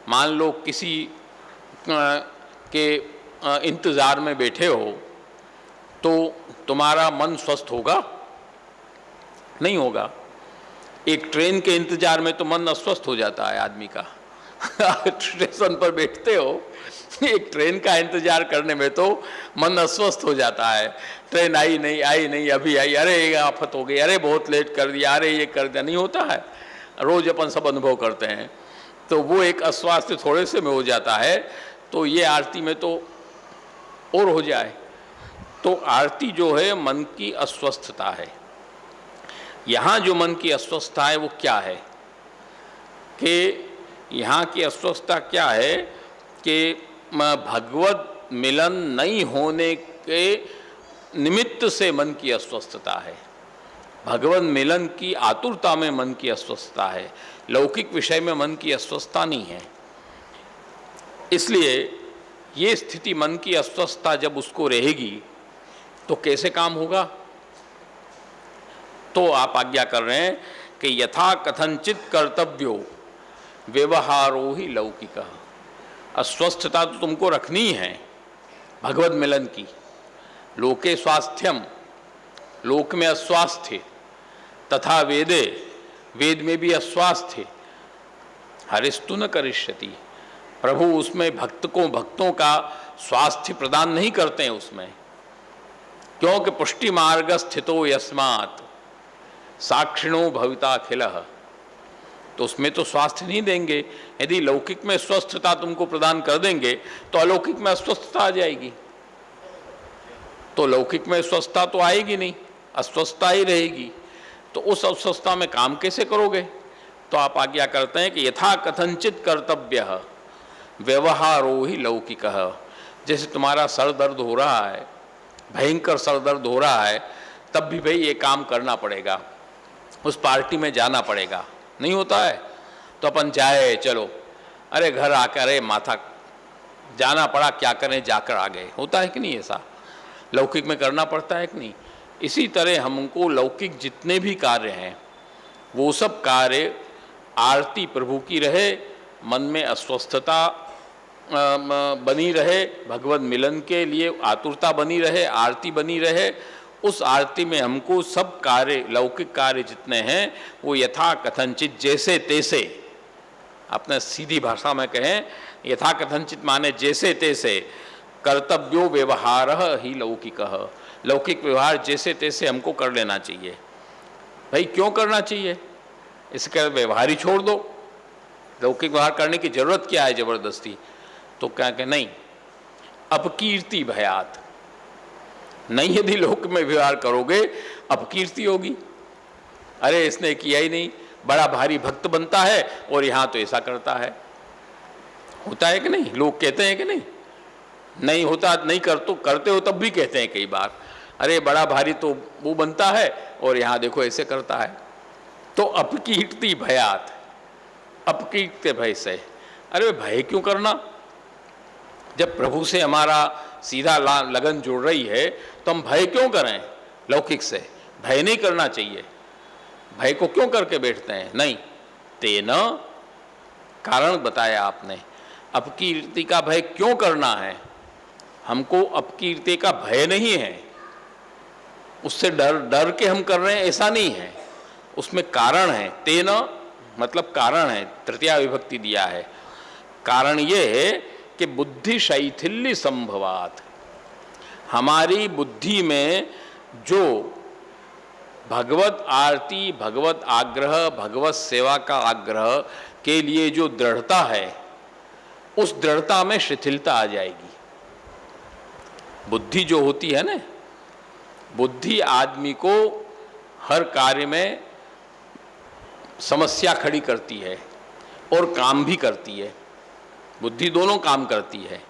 मान लो किसी के इंतज़ार में बैठे हो तो तुम्हारा मन स्वस्थ होगा? नहीं होगा। एक ट्रेन के इंतज़ार में तो मन अस्वस्थ हो जाता है आदमी का। स्टेशन पर बैठते हो, एक ट्रेन का इंतजार करने में तो मन अस्वस्थ हो जाता है। ट्रेन आई नहीं, अभी आई, अरे ये आफत हो गई, अरे बहुत लेट कर दिया, अरे ये कर दिया, नहीं होता है। रोज अपन सब अनुभव करते हैं। तो वो एक अस्वास्थ्य थोड़े से में हो जाता है, तो ये आरती में तो और हो जाए। तो आरती जो है मन की अस्वस्थता है। यहाँ जो मन की अस्वस्थता है वो क्या है कि यहाँ की अस्वस्थता क्या है कि भगवत मिलन नहीं होने के निमित्त से मन की अस्वस्थता है। भगवत मिलन की आतुरता में मन की अस्वस्थता है, लौकिक विषय में मन की अस्वस्थता नहीं है। इसलिए ये स्थिति, मन की अस्वस्थता जब उसको रहेगी तो कैसे काम होगा? तो आप आज्ञा कर रहे हैं कि यथा कथंचित कर्तव्यो व्यवहारो ही लौकिक। अस्वस्थता तो तुमको रखनी है भगवत मिलन की। लोके स्वास्थ्यम, लोक में अस्वास्थ्य, तथा वेदे, वेद में भी अस्वास्थ्य, हरिस्तु न करिष्यति, प्रभु उसमें भक्तों का स्वास्थ्य प्रदान नहीं करते हैं उसमें। क्योंकि पुष्टि मार्ग स्थितो यस्मात् साक्षिणो भविता अखिलः, तो उसमें तो स्वास्थ्य नहीं देंगे। यदि लौकिक में स्वस्थता तुमको प्रदान कर देंगे तो अलौकिक में अस्वस्थता आ जाएगी। तो लौकिक में स्वस्थता तो आएगी नहीं, अस्वस्थता ही रहेगी। तो उस अस्वस्थता में काम कैसे करोगे? तो आप आज्ञा करते हैं कि यथा कथंचित कर्तव्य व्यवहारो ही लौकिक। जैसे तुम्हारा सर दर्द हो रहा है, भयंकर सर दर्द हो रहा है, तब भी भाई ये काम करना पड़ेगा, उस पार्टी में जाना पड़ेगा, नहीं होता है? तो अपन जाए, चलो, अरे घर आकर, अरे माथा जाना पड़ा, क्या करें, जाकर आ गए। होता है कि नहीं ऐसा? लौकिक में करना पड़ता है कि नहीं? इसी तरह हमको लौकिक जितने भी कार्य हैं वो सब कार्य आरती प्रभु की रहे, मन में अस्वस्थता बनी रहे, भगवत मिलन के लिए आतुरता बनी रहे, आरती बनी रहे। उस आरती में हमको सब कार्य, लौकिक कार्य जितने हैं वो यथा कथनचित जैसे तैसे, अपने सीधी भाषा में कहें यथा कथनचित माने जैसे तैसे, कर्तव्यो व्यवहार ही लौकिक, लौकिक व्यवहार जैसे तैसे हमको कर लेना चाहिए। भाई क्यों करना चाहिए? इसका व्यवहार ही छोड़ दो, लौकिक व्यवहार करने की जरूरत क्या है जबरदस्ती? तो क्या कि नहीं, अपकीर्ति भयात, नहीं यदि लोक में व्यवहार करोगे अपकीर्ति होगी। अरे इसने किया ही नहीं, बड़ा भारी भक्त बनता है और यहाँ तो ऐसा करता है। होता है कि नहीं? लोग कहते हैं कि नहीं? नहीं होता, नहीं करते हो तब भी कहते हैं कई बार, अरे बड़ा भारी तो वो बनता है और यहाँ देखो ऐसे करता है। तो अपकीर्ति भयात, अपकीर्ति भय से। अरे भय क्यों करना? जब प्रभु से हमारा सीधा लगन जुड़ रही है तो हम भय क्यों करें? लौकिक से भय नहीं करना चाहिए। भय को क्यों करके बैठते हैं? नहीं, तेना कारण बताया आपने, अपकीर्ति का भय क्यों करना है? हमको अपकीर्ति का भय नहीं है, उससे डर के हम कर रहे हैं ऐसा नहीं है, उसमें कारण है। तेना मतलब कारण है, तृतीया विभक्ति दिया है। कारण ये है कि बुद्धि शैथिल्य संभवात, हमारी बुद्धि में जो भगवत आरती, भगवत आग्रह, भगवत सेवा का आग्रह के लिए जो दृढ़ता है, उस दृढ़ता में शिथिलता आ जाएगी। बुद्धि जो होती है ना, बुद्धि आदमी को हर कार्य में समस्या खड़ी करती है और काम भी करती है। बुद्धि दोनों काम करती है।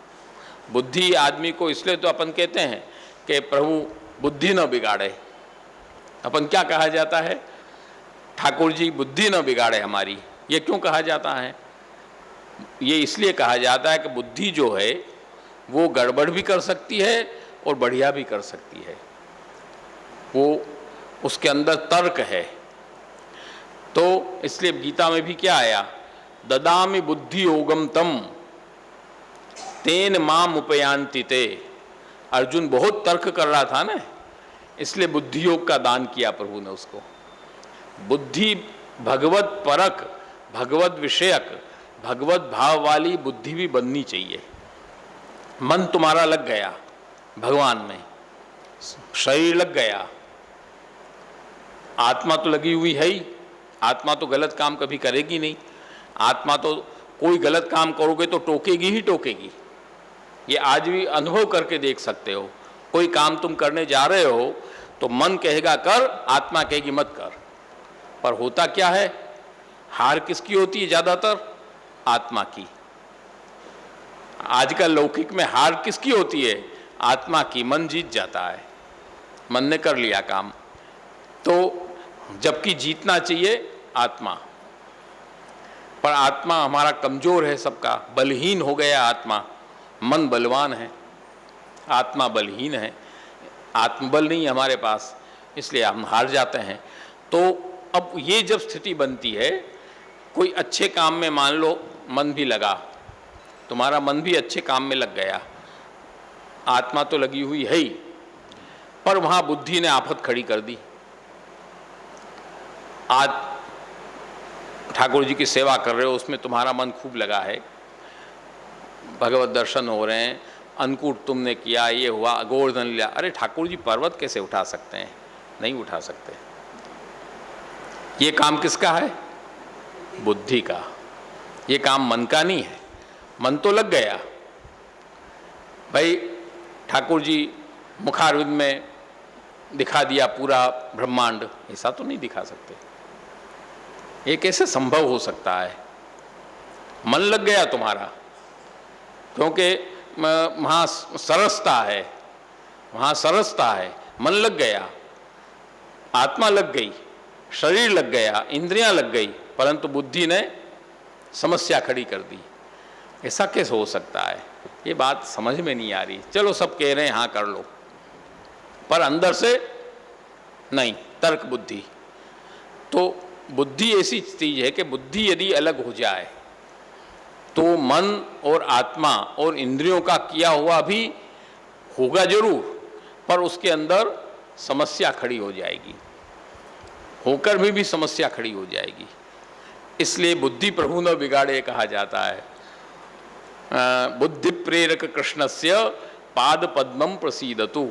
बुद्धि आदमी को, इसलिए तो अपन कहते हैं कि प्रभु बुद्धि न बिगाड़े। अपन क्या कहा जाता है? ठाकुर जी बुद्धि न बिगाड़े हमारी। ये क्यों कहा जाता है? ये इसलिए कहा जाता है कि बुद्धि जो है वो गड़बड़ भी कर सकती है और बढ़िया भी कर सकती है। वो उसके अंदर तर्क है। तो इसलिए गीता में भी क्या आया? ददामि बुद्धि योगम तम तेन माम उपयांति ते। अर्जुन बहुत तर्क कर रहा था ना, इसलिए बुद्धि योग का दान किया प्रभु ने उसको। बुद्धि भगवत परक, भगवत विषयक, भगवत भाव वाली बुद्धि भी बननी चाहिए। मन तुम्हारा लग गया भगवान में, शरीर लग गया, आत्मा तो लगी हुई है ही। आत्मा तो गलत काम कभी करेगी नहीं। आत्मा तो कोई गलत काम करोगे तो टोकेगी ही टोकेगी। ये आज भी अनुभव करके देख सकते हो। कोई काम तुम करने जा रहे हो तो मन कहेगा कर, आत्मा कहेगी मत कर। पर होता क्या है? हार किसकी होती है ज़्यादातर? आत्मा की। आजकल लौकिक में हार किसकी होती है? आत्मा की। मन जीत जाता है, मन ने कर लिया काम। तो जबकि जीतना चाहिए आत्मा, पर आत्मा हमारा कमजोर है, सबका बलहीन हो गया आत्मा। मन बलवान है, आत्मा बलहीन है। आत्मबल नहीं है हमारे पास, इसलिए हम हार जाते हैं। तो अब ये जब स्थिति बनती है, कोई अच्छे काम में मान लो मन भी लगा, तुम्हारा मन भी अच्छे काम में लग गया, आत्मा तो लगी हुई है ही, पर वहाँ बुद्धि ने आफत खड़ी कर दी। आज ठाकुर जी की सेवा कर रहे हो, उसमें तुम्हारा मन खूब लगा है, भगवत दर्शन हो रहे हैं, अन्नकूट तुमने किया, ये हुआ, गोवर्धन लिया। अरे ठाकुर जी पर्वत कैसे उठा सकते हैं? नहीं उठा सकते। ये काम किसका है? बुद्धि का। ये काम मन का नहीं है। मन तो लग गया भाई, ठाकुर जी मुखारविंद में दिखा दिया पूरा ब्रह्मांड, ऐसा तो नहीं दिखा सकते। ये कैसे संभव हो सकता है? मन लग गया तुम्हारा, क्योंकि वहाँ सरसता है, वहाँ सरसता है, मन लग गया, आत्मा लग गई, शरीर लग गया, इंद्रियां लग गई, परंतु बुद्धि ने समस्या खड़ी कर दी। ऐसा कैसे हो सकता है? ये बात समझ में नहीं आ रही। चलो सब कह रहे हैं हाँ कर लो, पर अंदर से नहीं, तर्क बुद्धि। तो बुद्धि ऐसी चीज है कि बुद्धि यदि अलग हो जाए तो मन और आत्मा और इंद्रियों का किया हुआ भी होगा जरूर, पर उसके अंदर समस्या खड़ी हो जाएगी, होकर भी समस्या खड़ी हो जाएगी। इसलिए बुद्धि प्रभु न बिगाड़े कहा जाता है। बुद्धि प्रेरक कृष्णस्य पाद पद्मम प्रसीदतु,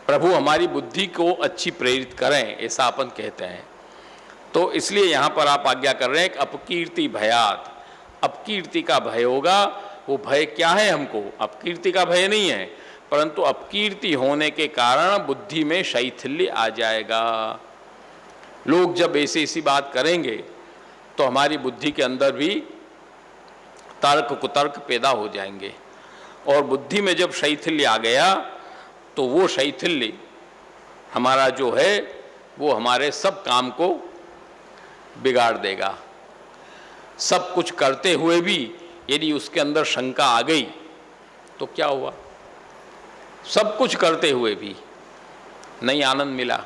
प्रभु हमारी बुद्धि को अच्छी प्रेरित करें, ऐसा अपन कहते हैं। तो इसलिए यहाँ पर आप आज्ञा कर रहे हैं कि अपकीर्ति भयात, अपकीर्ति का भय होगा। वो भय क्या है? हमको अपकीर्ति का भय नहीं है, परंतु अपकीर्ति होने के कारण बुद्धि में शैथिल्य आ जाएगा। लोग जब ऐसी बात करेंगे तो हमारी बुद्धि के अंदर भी तर्क कुतर्क पैदा हो जाएंगे, और बुद्धि में जब शैथिल्य आ गया तो वो शैथिल्य हमारा जो है वो हमारे सब काम को बिगाड़ देगा। सब कुछ करते हुए भी यदि उसके अंदर शंका आ गई तो क्या हुआ? सब कुछ करते हुए भी नहीं आनंद मिला,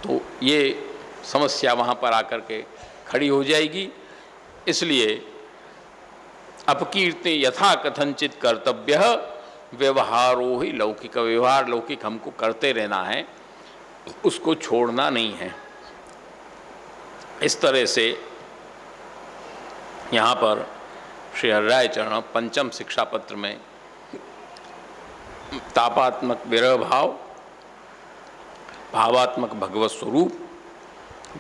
तो ये समस्या वहाँ पर आकर के खड़ी हो जाएगी। इसलिए अपकीर्ति यथा कथनचित कर्तव्य व्यवहारो ही लौकिक, व्यवहार लौकिक हमको करते रहना है, उसको छोड़ना नहीं है। इस तरह से यहाँ पर श्री हरिराय चरण पंचम शिक्षा पत्र में तापात्मक विरह भाव, भावात्मक भगवत स्वरूप,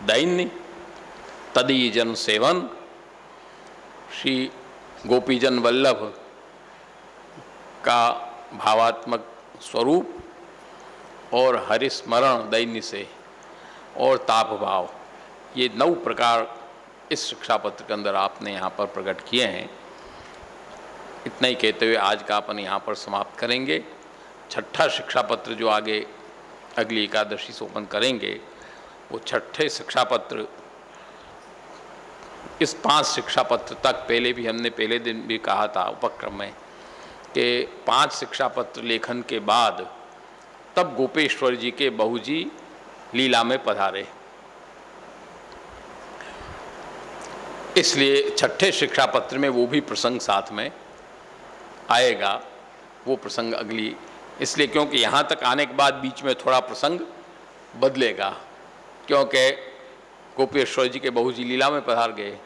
दैन्य, तदीजन सेवन, श्री गोपीजन वल्लभ का भावात्मक स्वरूप और हरिस्मरण दैन्य से, और ताप भाव, ये 9 प्रकार इस शिक्षा पत्र के अंदर आपने यहाँ पर प्रकट किए हैं। इतना ही कहते हुए आज का अपन यहाँ पर समाप्त करेंगे। छठा शिक्षा पत्र जो आगे अगली एकादशी से ओपन करेंगे, वो छठे शिक्षा पत्र, इस 5 शिक्षा पत्र तक पहले भी हमने पहले दिन भी कहा था उपक्रम में कि 5 शिक्षा पत्र लेखन के बाद तब गोपेश्वर जी के बहू जी लीला में पधारे। इसलिए छठे शिक्षा पत्र में वो भी प्रसंग साथ में आएगा, वो प्रसंग अगली, इसलिए क्योंकि यहाँ तक आने के बाद बीच में थोड़ा प्रसंग बदलेगा, क्योंकि गोपेश्वर जी के बहू जी लीला में पधार गए।